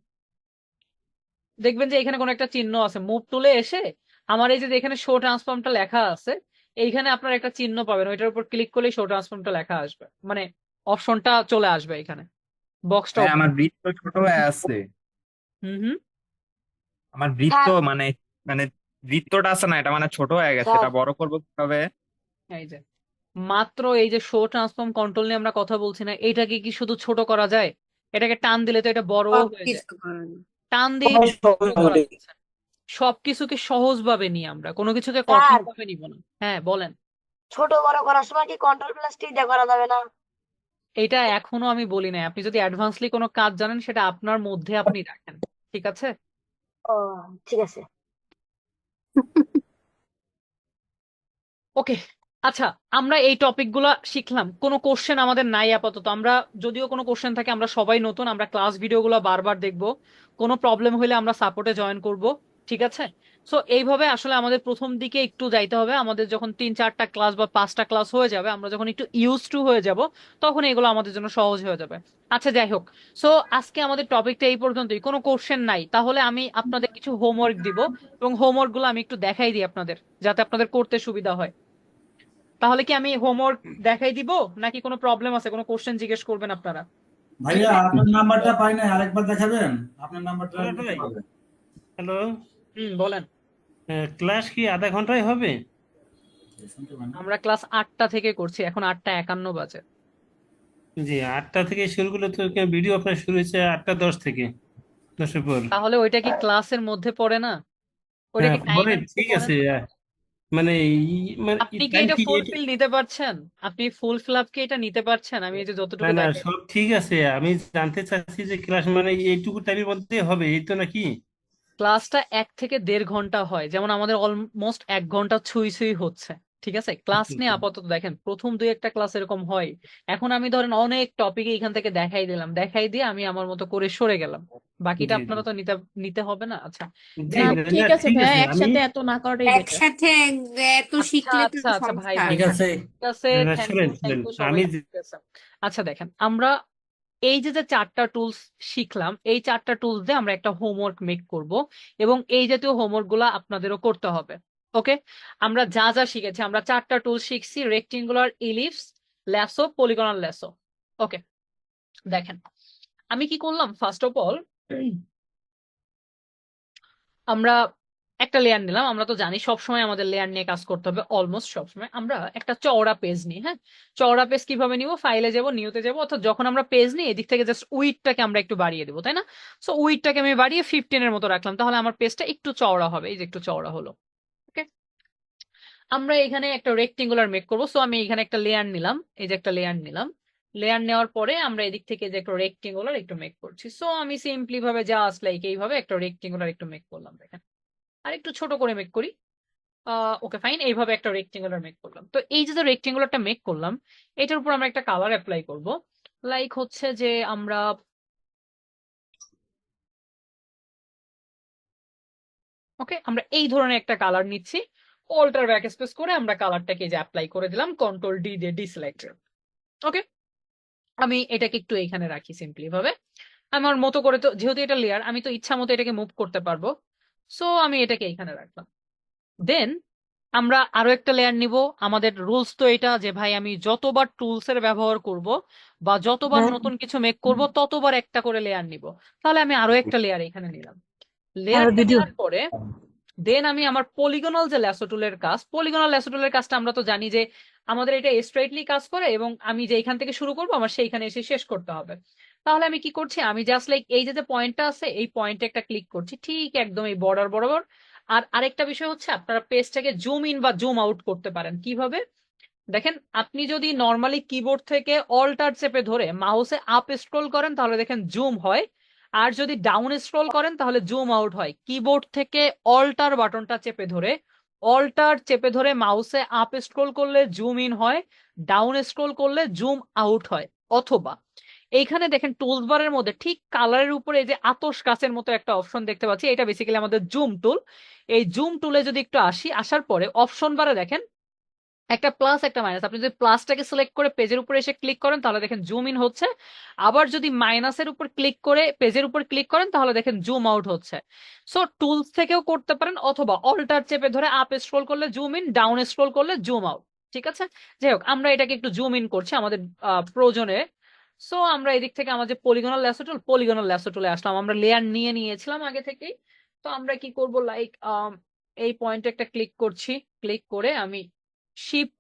দেখবেন যে এখানে কোনো একটা চিহ্ন আছে, মুভ টুলে এসে আমার এই যে এখানে শো ট্রান্সফর্মটা লেখা আছে, এইখানে আপনার একটা চিহ্ন পাবেন, ওইটার উপর ক্লিক করলেই শো ট্রান্সফর্মটা লেখা আসবে, মানে অপশনটা চলে আসবে এখানে, বক্সটা। হ্যাঁ, আমার বৃত্ত ছোট হয়ে আছে। হুম হুম। আমার বৃত্ত স্যার মানে মানে বৃত্তটা আছে না, এটা মানে ছোট হয়ে গেছে, স্যার এটা বড় করবো কিভাবে? এই যে মাত্র এই যে শো ট্রান্সফর্ম কন্ট্রোল নিয়ে আমরা কথা বলছি না, এটাকে কি শুধু ছোট করা যায়? এটাকে টান দিলে তো এটা বড়ও হয়ে যায়, সবকিছু করেন। টান দিয়ে ছোট করা যাচ্ছে। সবকিছুকে সহজ ভাবে নিয়ে আমরা কোনো কিছুকে কঠিন স্যার ভাবে নিব না। হ্যাঁ বলেন। ছোট বড় করার সময় কি কন্ট্রোল প্লাস টি দিয়ে করা যাবে না? এটা এখনো আমি বলি নাই, আপনি যদি অ্যাডভান্সলি কোনো কাজ জানেন সেটা আপনার মধ্যে আপনি রাখেন, ঠিক আছে? ও ঠিক আছে। ওকে, আচ্ছা, আমরা এই টপিক গুলা শিখলাম, কোনো কোশ্চেন আমাদের নাই আপাতত, আমরা যদিও কোনো কোশ্চেন থাকে, আমরা সবাই নতুন, আমরা ক্লাস ভিডিও গুলো বারবার দেখবো, কোনো প্রবলেম হলে আমরা সাপোর্টে জয়েন করব, ঠিক আছে? সো এইভাবে আসলে আমাদের প্রথম দিকে একটু যাইতে হবে, আমাদের যখন 3-4টা ক্লাস বা 5টা ক্লাস হয়ে যাবে, আমরা যখন একটু ইউজ টু হয়ে যাব, তখন এগুলো আমাদের জন্য সহজ হয়ে যাবে। আচ্ছা যাই হোক, সো আজকে আমাদের টপিকটা এই পর্যন্তই, কোনো কোশ্চেন নাই, তাহলে আমি আপনাদের কিছু হোমওয়ার্ক দিব, এবং হোমওয়ার্ক গুলো আমি একটু দেখাই দিই আপনাদের, যাতে আপনাদের করতে সুবিধা হয়। তাহলে কি আমি হোমওয়ার্ক দেখাই দিব, নাকি কোনো প্রবলেম আছে, কোনো কোশ্চেন জিজ্ঞেস করবেন আপনারা? ভাইয়া আপনার নাম্বারটা পাই নাই, আরেকবার দেখাবেন আপনার নাম্বারটা? হ্যালো, বলেন। ক্লাস কি আধা ঘন্টায় হবে? আমরা ক্লাস 8টা থেকে করছি, এখন 8টা 51 বাজে। জি, 8টা থেকে শুরু করলে তো ভিডিও আপনার শুরু হয়েছে 8টা 10 থেকে, 10-এর পর। তাহলে ওইটা কি ক্লাসের মধ্যে পড়ে না? ওইটা হ্যাঁ কি পরে টাইমের মধ্যে ঠিক পড়ে আছে, না? মানে আপনি কি টাইম এটা কি ফুলফিল নিতে পারছেন? আপনি ফুল ফিল আপ কি এটা নিতে পারছেন? আমি এই যে না যতটুকু না, দেখাই, সব ঠিক আছে, আমি জানতে চাচ্ছি যে ক্লাস মানে এইটুকু টাইমের মধ্যে হবে এই তো নাকি? ক্লাসটা 1 থেকে 1.5 ঘন্টা হয়, যেমন আমাদের অলমোস্ট 1 ঘন্টা ছুঁই ছুঁই হচ্ছে, ঠিক আছে? ক্লাস নিয়ে আপাতত দেখেন প্রথম 2-1টা ক্লাস এরকম হয়, এখন আমি ধরেন অনেক টপিকে এখান থেকে দেখাই দিলাম, দেখাই দিয়ে আমি আমার মতো করে সরে গেলাম, বাকিটা জি জি আপনারা তো নিতে নিতে হবে না। আচ্ছা জি, যাই হোক, না ঠিক না, আছে ঠিক ভাইয়া, আছে, আমি একসাথে এত না করাটাই বেটার। একসাথে এত আচ্ছা শিখলে তো আচ্ছা আচ্ছা ভাই সমস্যা। ভাই, ঠিক আছে। ঠিক আছে, না, থ্যাংক শুনেন ইউ থ্যাংক শুনেন, ইউ সবাই, আমি ঠিক আছে। আচ্ছা দেখেন, আমরা এই যে 4টা টুলস শিখলাম, এই 4টা টুলস দিয়ে আমরা একটা হোমওয়ার্ক মেক করব, এবং এই জাতীয় হোমওয়ার্ক গুলা আপনাদেরও করতে হবে। ওকে, আমরা যা যা শিখেছি, আমরা 4টা টুল শিখছি, rectangular, ellipse, lasso, polygonal lasso. Okay, দেখেন আমি কি করলাম, ফার্স্ট অফ অল আমরা একটা লেয়ার নিলাম, আমরা তো জানি সবসময় আমাদের লেয়ার নিয়ে কাজ করতে হবে, অলমোস্ট সবসময় আমরা একটা চওড়া পেজ নিই। হ্যাঁ, চওড়া পেজ কিভাবে নিব, ফাইলে যাব, নিউতে যাব, অর্থাৎ যখন আমরা পেজ নিই এদিক থেকে জাস্ট উইডটাকে আমরা একটু বাড়িয়ে দেবো, তাই না? সো উইডটাকে আমি বাড়িয়ে 15-এর মতো রাখলাম, তাহলে আমার পেজটা একটু চওড়া হবে, এই যে একটু চওড়া হলো। ওকে, আমরা এখানে একটা রেক্টেঙ্গুলার মেক করবো, সো আমি এখানে একটা লেয়ার নিলাম, এই যে একটা লেয়ার নিলাম, লেয়ার নেওয়ার পরে আমরা এদিক থেকে যে একটা রেক্টেঙ্গুলার একটু মেক করছি, সো আমি সিম্পলি ভাবে জাস্ট লাইক এইভাবে একটা রেক্টেঙ্গুলার একটু মেক করলাম, দেখেন, আর একটু ছোট করে মেক করি। ওকে ফাইন, এইভাবে একটা রেক্টেঙ্গুলার মেক করলাম। তো এই যে রেক্টেঙ্গুলারটা মেক করলাম, এটার উপর আমরা একটা কালার অ্যাপ্লাই করব, লাইক হচ্ছে যে আমরা ওকে, আমরা এই ধরনের একটা কালার নিচ্ছি, অল্টার ব্যাকস্পেস করে আমরা কালারটাকে যে অ্যাপ্লাই করে দিলাম, কন্ট্রোল ডি দিয়ে ডিসিলেক্ট। ওকে, আমি এটাকে একটু এইখানে রাখি সিম্পলি ভাবে আমার মতো করে, তো যেহেতু এটা লেয়ার আমি তো ইচ্ছা মতো এটাকে মুভ করতে পারবো, সো আমি এটাকে এইখানে রাখলাম। দেন আমরা আরো একটা লেয়ার নিব, আমাদের রুলস তো এটা যে ভাই আমি যতবার টুলস এর ব্যবহার করব বা যতবার নতুন কিছু মেক করব ততবার একটা করে লেয়ার নিব, তাহলে আমি আরো একটা লেয়ার এখানে নিলাম। লেয়ারটা নেওয়ার পরে দেন আমি আমার পলিগনাল যে ল্যাসো টুলের কাজ, পলিগনাল ল্যাসো টুলের কাজটা আমরা তো জানি যে আমাদের এটা স্ট্রেটলি কাজ করে, এবং আমি যে এখান থেকে শুরু করব আমার সেইখানে এসে শেষ করতে হবে। তাহলে আমি কি করছি, আমি জাস্ট লাইক এই যে পয়েন্টটা আছে এই পয়েন্টে একটা ক্লিক করছি, ঠিক একদম এই বর্ডার বরাবর। আর আরেকটা বিষয় হচ্ছে আপনারা পেজটাকে জুম ইন বা জুম আউট করতে পারেন কিভাবে, দেখেন আপনি যদি নর্মালি কিবোর্ড থেকে অল্টার চেপে ধরে মাউসে আপ স্ক্রল করেন তাহলে দেখেন জুম হয়, আর যদি ডাউন স্ক্রল করেন তাহলে জুম আউট হয়। কিবোর্ড থেকে অল্টার বাটনটা চেপে ধরে অল্টার চেপে ধরে মাউসে আপ স্ক্রোল করলে জুম ইন হয়, ডাউন স্ক্রোল করলে জুম আউট হয়, অথবা এইখানে দেখেন টুলস বারের মধ্যে ঠিক কালারের উপরে এই যে আতশ কাচের মতো একটা অপশন দেখতে পাচ্ছি, এটা বেসিক্যালি আমাদের জুম টুল। এই জুম টুলে যদি একটু আসি, আসার পরে অপশন বারে দেখেন একটা প্লাস একটা মাইনাস, আপনি যদি প্লাসটাকে সিলেক্ট করে পেজের উপরে এসে ক্লিক করেন তাহলে দেখেন জুম ইন হচ্ছে, আবার যদি মাইনাসের উপর ক্লিক করে পেজের উপর ক্লিক করেন তাহলে দেখেন জুম আউট হচ্ছে। সো টুলস থেকেও করতে পারেন, অথবা অল্টার চেপে ধরে আপ স্ক্রোল করলে জুম ইন, ডাউন স্ক্রোল করলে জুম আউট। ঠিক আছে, যাই হোক আমরা এটাকে একটু জুম ইন করছি আমাদের প্রয়োজনে। সো আমরা এদিক থেকে আমাদের পলিগনাল ল্যাসো টুল, পলিগনাল ল্যাসো টুলে আসলাম, আমরা লেয়ার নিয়ে নিয়েছিলাম আগে থেকেই। তো আমরা কি করব, লাইক এই পয়েন্টে একটা ক্লিক করছি, ক্লিক করে আমি শিফট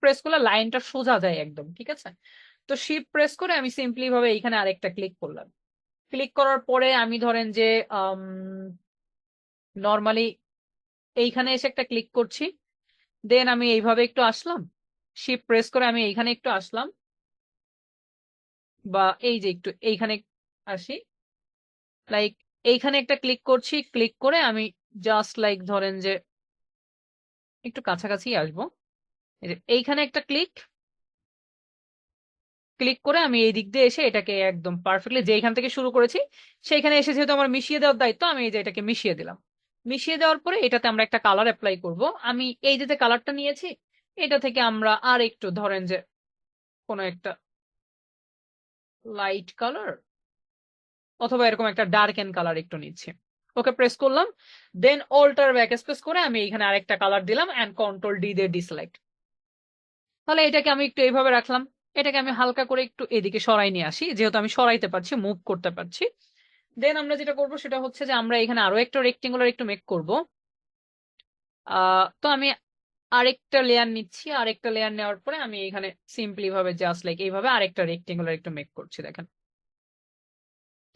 প্রেস করলে লাইনটা সোজা যায় একদম। ঠিক আছে, তো শিফট প্রেস করে আমি সিম্পলি ভাবে এইখানে আরেকটা ক্লিক করলাম। ক্লিক করার পরে আমি ধরেন যে নর্মালি এইখানে এসে একটা ক্লিক করছি, দেন আমি এইভাবে একটু আসলাম, শিফট প্রেস করে আমি এইখানে একটু আসলাম, বা এই যে একটু এইখানে আসি, লাইক এইখানে একটা ক্লিক করছি, ক্লিক করে আমি জাস্ট লাইক ধরেন যে একটু কাছাকাছি আসবো, এই যে এইখানে একটা ক্লিক করে আমি এই দিক দিয়ে এসে এটাকে একদম পারফেক্টলি যেখান থেকে শুরু করেছি সেইখানে এসে, যেহেতু আমার মিশিয়ে দেওয়ার দায়িত্ব, আমি এই যে এটাকে মিশিয়ে দিলাম। মিশিয়ে দেওয়ার পরে এটাতে আমরা একটা কালার অ্যাপ্লাই করব। আমি এই যে কালারটা নিয়েছি এটা থেকে আমরা আর একটু ধরেন যে কোনো একটা লাইট কালার অথবা এরকম একটা ডার্ক এন্ড কালার একটু নিচ্ছি। ওকে প্রেস করলাম, দেন অল্টার ব্যাক স্পেস করে আমি এখানে আরেকটা কালার দিলাম এন্ড কন্ট্রোল ডি দিয়ে ডিসেলেক্ট। তাহলে এটাকে আমি একটু এইভাবে রাখলাম, এটাকে আমি হালকা করে একটু এদিকে সরাই নিয়ে আসি, যেহেতু আমি সরাইতে পারছি, মুভ করতে পারছি। দেন আমরা যেটা করব সেটা হচ্ছে যে আমরা এখানে আরো একটা রেক্টেঙ্গুলার একটু মেক করব। তো আমি আরেকটা লেয়ার নিচ্ছি, আরেকটা লেয়ার নেওয়ার পরে আমি এখানে সিম্পলি ভাবে জাস্ট লাইক এইভাবে আরেকটা রেক্টেঙ্গুলার একটু মেক করছি, দেখেন।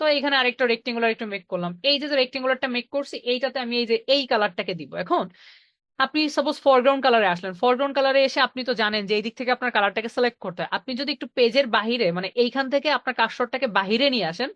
তো এখানে আরেকটা রেক্টেঙ্গুলার একটু মেক করলাম। এই যে রেক্টেঙ্গুলারটা মেক করছি এইটাতে আমি এই যে এই কালারটাকে দিব। এখন আপনি সাপোজ ফরগ্রাউন্ড কালারে আসলেন, ফরগ্রাউন্ড কালারে এসে আপনি তো জানেন যে এই দিক থেকে আপনার কালারটাকে সিলেক্ট করতে হয়। আপনি যদি একটু পেজের বাহিরে, মানে এইখান থেকে আপনার কার্সরটাকে বাহিরে নিয়ে আসেন,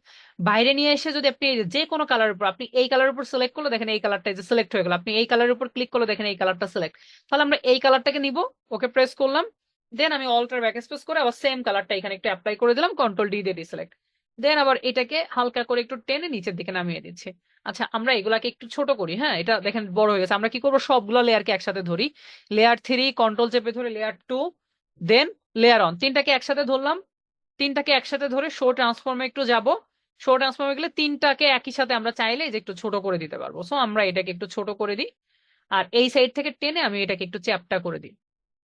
বাইরে নিয়ে এসে যদি আপনি যে কোনো কালার উপর, আপনি এই কালার উপর সিলেক্ট করলে দেখেন এই কালারটা যে সিলেক্ট হয়ে গেল, আপনি এই কালারের উপর ক্লিক করলে দেখেন এই কালারটা সিলেক্ট। তাহলে আমরা এই কালারটাকে নিব, ওকে প্রেস করলাম, দেন আমি অল্টার ব্যাক স্পেস করে আবার সেম কালারটা এখানে একটু অ্যাপ্লাই করে দিলাম, কন্ট্রোল ডি দিয়ে ডিসেলেক্ট। দেন আবার এটাকে হালকা করে একটু টেনে নিচের দিকে নামিয়ে দিচ্ছি। আচ্ছা আমরা এগুলাকে একটু ছোট করি, হ্যাঁ এটা দেখেন বড় হয়ে গেছে। আমরা কি করবো, সবগুলো লেয়ারকে একসাথে ধরি, লেয়ার 3 কন্ট্রোল চেপে ধরে লেয়ার 2 দেন লেয়ার অন, তিনটাকে একসাথে ধরলাম। তিনটাকে একসাথে ধরে শো ট্রান্সফর্মে একটু যাব, শো ট্রান্সফর্মে গেলে তিনটাকে একই সাথে আমরা চাইলে যে একটু ছোট করে দিতে পারবো। সো আমরা এটাকে একটু ছোট করে দিই, আর এই সাইড থেকে টেনে আমি এটাকে একটু চ্যাপ্টা করে দিই,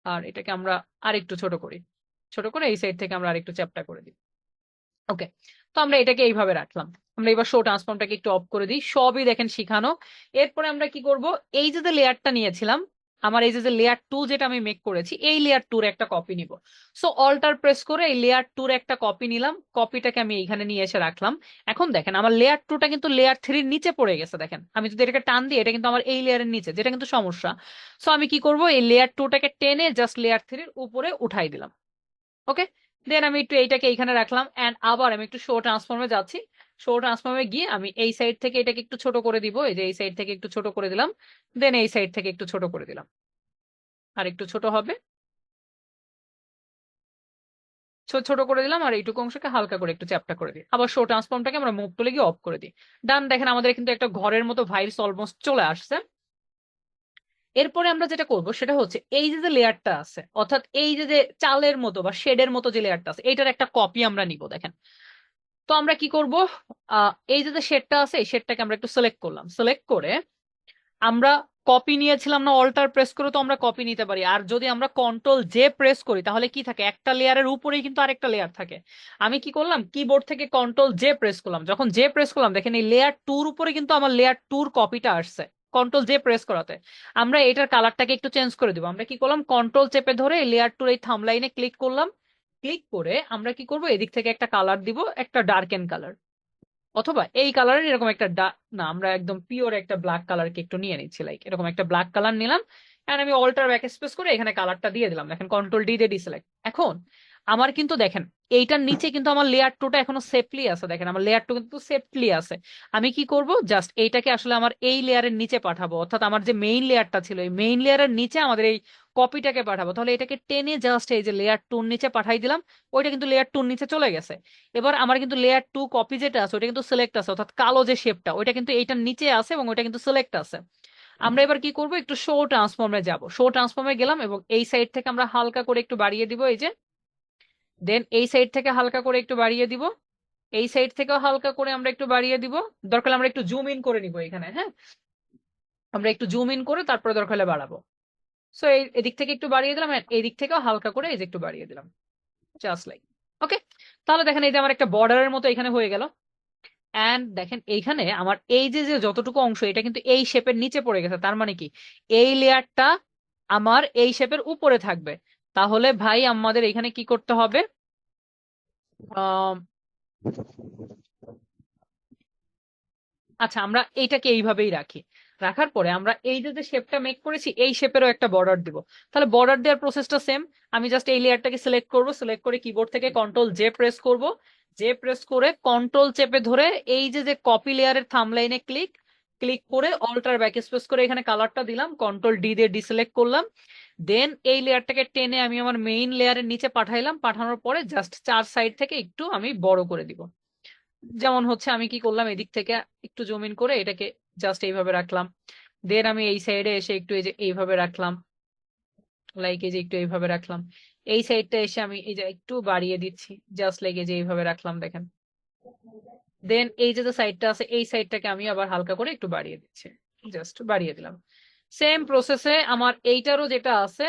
আর এটাকে আমরা আর একটু ছোট করি, ছোট করে এই সাইড থেকে আমরা আর একটু চ্যাপ্টা করে দিই। ওকে, তো আমরা এটাকে এইভাবে রাখলাম। আমরা এবার শো ট্রান্সফর্মটাকে একটু অফ করে দিই, সবই দেখেন শিখানো। এরপরে আমরা কি করব, এই যে লেয়ারটা নিয়েছিলাম, আমার এই যে লেয়ার 2 যেটা আমি মেক করেছি, এই লেয়ার 2 এর একটা কপি নিব। সো অল্টার প্রেস করে এই লেয়ার 2 এর একটা কপি নিলাম, কপিটাকে আমি এইখানে নিয়ে এসে রাখলাম। এখন দেখেন আমার লেয়ার 2টা কিন্তু লেয়ার 3 নিচে পড়ে গেছে, দেখেন আমি যদি এটাকে টান দিই এটা কিন্তু আমার এই লেয়ারের নিচে, যেটা কিন্তু সমস্যা। সো আমি কি করব, এই লেয়ার 2টাকে টেনে জাস্ট লেয়ার 3 এর উপরে উঠাই দিলাম। ওকে, দেন আমি একটু এইটাকে এইখানে রাখলাম, এন্ড আবার আমি একটু শো ট্রান্সফর্মে যাচ্ছি। শো ট্রান্সফর্মে গিয়ে আমি এই সাইড থেকে এটাকে একটু ছোট করে দিব, এই যে এই সাইড থেকে একটু ছোট করে দিলাম, দেন এই সাইড থেকে একটু ছোট করে দিলাম, আর একটু ছোট হবে, ছোট করে দিলাম, আর এইটুকু অংশকে হালকা করে একটু চ্যাপ্টা করে দিই। আবার শো ট্রান্সফর্মটাকে আমরা মুভ তুলে গিয়ে অফ করে দিই। ডান, দেখেন আমাদের কিন্তু একটা ঘরের মতো ভাইবস অলমোস্ট চলে আসছে। এরপরে আমরা যেটা করব সেটা হচ্ছে এই যে লেয়ারটা আছে, অর্থাৎ এই যে চালের মতো বা শেডের মতো যে লেয়ারটা আছে, এইটার একটা কপি আমরা নিব। দেখেন, তো আমরা কি করব, এই যে শেডটা আছে এই শেডটাকে আমরা একটু সিলেক্ট করলাম, সিলেক্ট করে আমরা কপি নিয়েছিলাম না, অল্টার প্রেস করে তো আমরা কপি নিতে পারি। আর যদি আমরা কন্ট্রোল জে প্রেস করি তাহলে কি থাকে, একটা লেয়ারের উপরেই কিন্তু আরেকটা লেয়ার থাকে। আমি কি করলাম, কিবোর্ড থেকে কন্ট্রোল জে প্রেস করলাম, যখন জে প্রেস করলাম দেখেন এই লেয়ার 2 উপরে কিন্তু আমার লেয়ার 2 কপিটা আসছে কন্ট্রোল জে প্রেস করাতে। আমরা এটার কালারটাকে একটু চেঞ্জ করে দিব। আমরা কি করলাম, কন্ট্রোল চেপে ধরে লেয়ার 2 এই থাম্ব লাইনে ক্লিক করলাম, ক্লিক করে আমরা কি করব, এদিক থেকে একটা কালার দিব, একটা ডার্কেন কালার, অথবা এই কালারের এরকম একটা না আমরা একদম পিওর একটা ব্ল্যাক কালারকে একটু নিয়ে নিচ্ছি, লাইক এরকম একটা ব্ল্যাক কালার নিলাম, এন্ড আমি অল্টার ব্যাক স্পেস করে এখানে কালারটা দিয়ে দিলাম। দেখেন কন্ট্রোল ডি দিয়ে ডিসেলেক্ট। এখন আমার কিন্তু দেখেন এইটার নিচে কিন্তু আমার লেয়ার টুটা এখনো সেফলি আছে, দেখেন আমার লেয়ার টু কিন্তু সেফলি আছে। আমি কি করব, জাস্ট এইটাকে আসলে আমার এই লেয়ারের নিচে পাঠাবো, অর্থাৎ আমার যে মেইন লেয়ারটা ছিল এই মেইন লেয়ারের নিচে আমাদের এই কপিটাকে পাঠাবো। তাহলে এটাকে টেনে জাস্ট এই যে লেয়ার টুর নিচে পাঠাই দিলাম, ওইটা কিন্তু লেয়ার টুর নিচে চলে গেছে। এবার আমার কিন্তু লেয়ার টু কপি যেটা আছে ওইটা কিন্তু সিলেক্ট আছে, অর্থাৎ কালো যে শেপটা ওইটা কিন্তু এইটার নিচে আছে এবং ওইটা কিন্তু সিলেক্ট আছে। আমরা এবার কি করব, একটু শো ট্রান্সফর্মে যাব, শো ট্রান্সফর্মে গেলাম এবং এই সাইড থেকে আমরা হালকা করে একটু বাড়িয়ে দিব এই যে, দেন এই সাইড থেকে হালকা করে একটু বাড়িয়ে দিব, এই সাইড থেকেও হালকা করে আমরা একটু বাড়িয়ে দিব, দরকার হলে আমরা একটু জুম ইন করে নিব এখানে, হ্যাঁ আমরা একটু জুম ইন করে তারপরে দরকার হলে বাড়াবো। সো এই এদিক থেকে একটু বাড়িয়ে দিলাম, আর এই দিক থেকেও হালকা করে এই যে একটু বাড়িয়ে দিলাম, জাস্ট লাইক। ওকে, তাহলে দেখেন এই যে আমার একটা বর্ডারের মতো এখানে হয়ে গেল। এন্ড দেখেন এইখানে আমার এই যে যে যতটুকু অংশ এটা কিন্তু এই শেপের নিচে পড়ে গেছে, তার মানে কি এই লেয়ারটা আমার এই শেপের উপরে থাকবে। তাহলে ভাই আমাদের এখানে কি করতে হবে, আহ আচ্ছা আমরা এইটাকে এইভাবেই রাখি, রাখার পরে আমরা এই যে শেপটা মেক করেছি এই শেপেরও একটা বর্ডার দিব। তাহলে বর্ডার দেওয়ার প্রসেসটা সেম, আমি জাস্ট এই লেয়ারটাকে সিলেক্ট করব, সিলেক্ট করে কিবোর্ড থেকে কন্ট্রোল জে প্রেস করব, জে প্রেস করে কন্ট্রোল চেপে ধরে এই যে কপি লেয়ারের থাম্বলাইনে ক্লিক ক্লিক করে অল্টার ব্যাক স্পেস করে এখানে কালারটা দিলাম, কন্ট্রোল ডি দিয়ে ডিসিলেক্ট করলাম, দেন এই লেয়ারটাকে টেনে আমি আমার মেইন লেয়ারের নিচে পাঠাইলাম, পাঠানোর পরে জাস্ট চার সাইড থেকে একটু আমি বড় করে দিব। যেমন হচ্ছে আমি কি করলাম, এদিক থেকে একটু জুম ইন করে এটাকে জাস্ট এইভাবে রাখলাম, দেন আমি এই সাইডে এসে একটু এই যে এইভাবে রাখলাম, লাইক এই যে একটু এইভাবে রাখলাম, এই সাইডটা এসে আমি এই যে একটু বাড়িয়ে দিচ্ছি, জাস্ট লাইক এই যে এইভাবে রাখলাম দেখেন, দেন এই যে সাইডটা আছে এই সাইডটাকে আমি আবার হালকা করে একটু বাড়িয়ে দিচ্ছি, জাস্ট বাড়িয়ে দিলাম। সেম প্রসেসে আমার এইটারও যেটা আছে,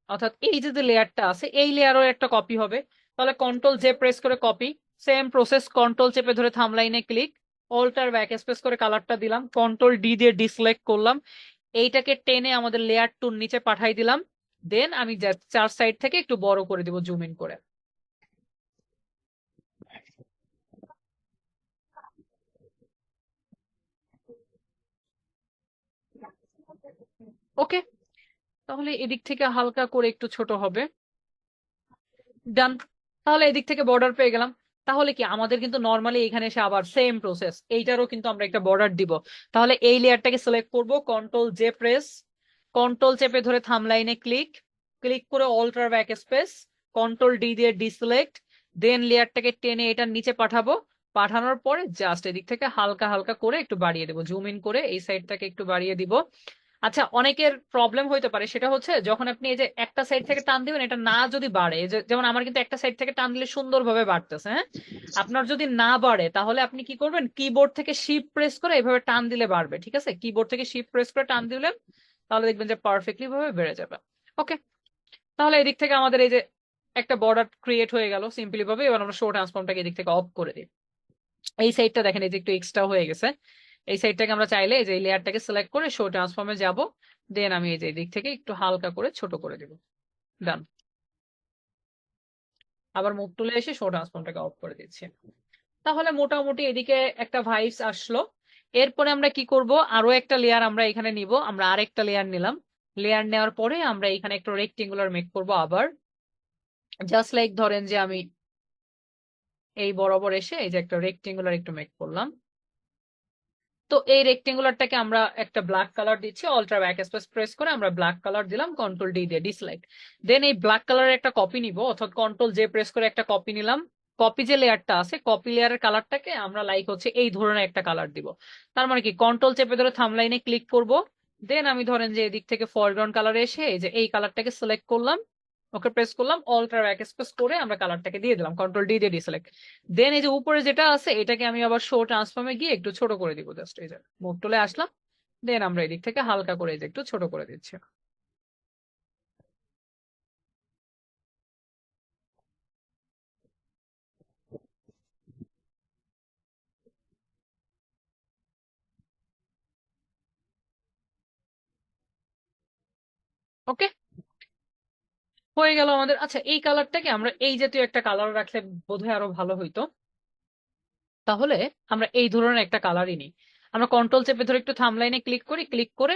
অর্থাৎ এই যে লেয়ারটা আছে এই লেয়ারও একটা কপি হবে। তাহলে কন্ট্রোল জে প্রেস করে কপি, সেম প্রসেস কন্ট্রোল চেপে ধরে থাম্বলাইনে ক্লিক, অল্টার ব্যাক স্পেস করে কালারটা দিলাম, কন্ট্রোল ডি দিয়ে ডিসলেক্ট করলাম, এইটাকে টেনে আমাদের লেয়ার টুর নিচে পাঠাই দিলাম, দেন আমি চার সাইড থেকে একটু বড় করে দিব জুম ইন করে। ওকে, তাহলে এদিক থেকে হালকা করে একটু ছোট হবে, ডান। তাহলে এদিক থেকে বর্ডার পেয়ে গেলাম। তাহলে কি আমাদের কিন্তু নর্মালি এখানে এসে আবার সেম প্রসেস, এইটারও কিন্তু আমরা একটা বর্ডার দিব। তাহলে এই লেয়ারটাকে সিলেক্ট করব, কন্ট্রোল জে প্রেস, কন্ট্রোল চেপে ধরে থাম্বলাইনে ক্লিক ক্লিক করে alt back space, control D দিয়ে ডিসিলেক্ট, দেন লেয়ারটাকে টেনে এটার নিচে পাঠাবো, পাঠানোর পরে জাস্ট এদিক থেকে হালকা হালকা করে একটু বাড়িয়ে দেবো, জুম ইন করে এই সাইডটাকে একটু বাড়িয়ে দিব। আচ্ছা অনেকের প্রবলেম হইতে পারে, সেটা হচ্ছে যখন আপনি এই যে একটা সাইড থেকে টান দিবেন এটা না যদি বাড়ে, যেমন আমার কিন্তু একটা সাইড থেকে টান দিলে সুন্দরভাবে বাড়তেছে, হ্যাঁ আপনার যদি না বাড়ে তাহলে আপনি কি করবেন, কিবোর্ড থেকে শিফট প্রেস করে এভাবে টান দিলে বাড়বে, ঠিক আছে কিবোর্ড থেকে শিফট প্রেস করে টান দিলেন তাহলে দেখবেন যে পারফেক্টলি ভাবে বেড়ে যাবে। ওকে, তাহলে এদিক থেকে আমাদের এই যে একটা বর্ডার ক্রিয়েট হয়ে গেল সিম্পলি ভাবে। এবার আমরা শো ট্রান্সফর্মটাকে এদিক থেকে অফ করে দিই। এই সাইডটা দেখেন এই যে একটু এক্সট্রা হয়ে গেছে, এই সাইডটাকে আমরা চাইলে এই যে লেয়ারটাকে সিলেক্ট করে শো ট্রান্সফর্মে যাব, দেন আমি এই যে দিক থেকে একটু হালকা করে ছোট করে দেব, ডান। আবার মুভ টুলে এসে শো ট্রান্সফর্মটাকে অফ করে দিচ্ছি। তাহলে মোটামুটি এদিকে একটা ভাইবস আসলো। এরপরে আমরা কি করব, আরো একটা লেয়ার আমরা এখানে নিব, আমরা আরেকটা লেয়ার নিলাম, লেয়ার নেওয়ার পরে আমরা এখানে একটু রেক্টেঙ্গুলার মেক করব আবার, জাস্ট লাইক ধরেন যে আমি এই বরাবর এসে এই যে একটা রেক্টেঙ্গুলার একটু মেক করলাম। তো এই রেক্টেঙ্গুলারটাকে আমরা একটা ব্ল্যাক কালার দিচ্ছি, অল্টার ব্যাক স্পেস প্রেস করে আমরা ব্ল্যাক কালার দিলাম, কন্ট্রোল ডি দিয়ে ডিসলাইক, দেন এই ব্ল্যাক কালারের একটা কপি নিব, অর্থাৎ কন্ট্রোল জে প্রেস করে একটা কপি নিলাম, কপি যে লেয়ারটা আছে কপি লেয়ারের কালারটাকে আমরা লাইক হচ্ছে এই ধরনের একটা কালার দিব। তার মানে কি কন্ট্রোল চেপে ধরে থাম্বলাইনে ক্লিক করব, দেন আমি ধরেন যে এদিক থেকে ফরগ্রাউন্ড কালারে এসে এই যে এই কালারটাকে সিলেক্ট করলাম, ওকে প্রেস করলাম, অল্টার ব্যাক স্পেস করে আমরা কালারটাকে দিয়ে দিলাম, কন্ট্রোল ডি দিয়ে ডিসেলেক্ট, দেন এই যে উপরে যেটা আছে এটাকে আমি আবার শো ট্রান্সফর্মে গিয়ে একটু ছোট করে দিব, জাস্ট এই যে মুভ টুলে আসলাম, দেন আমরা এদিক থেকে হালকা করে এই যে একটু ছোট করে দিচ্ছি। ওকে, হয়ে গেল আমাদের। আচ্ছা এই কালারটাকে আমরা এই জাতীয় একটা কালার রাখলে বোধহয় আরো ভালো হইতো, তাহলে আমরা এই ধরনের একটা কালারই নিই। আমরা কন্ট্রোল চেপে ধরে একটু থাম্বলাইনে ক্লিক করি, ক্লিক করে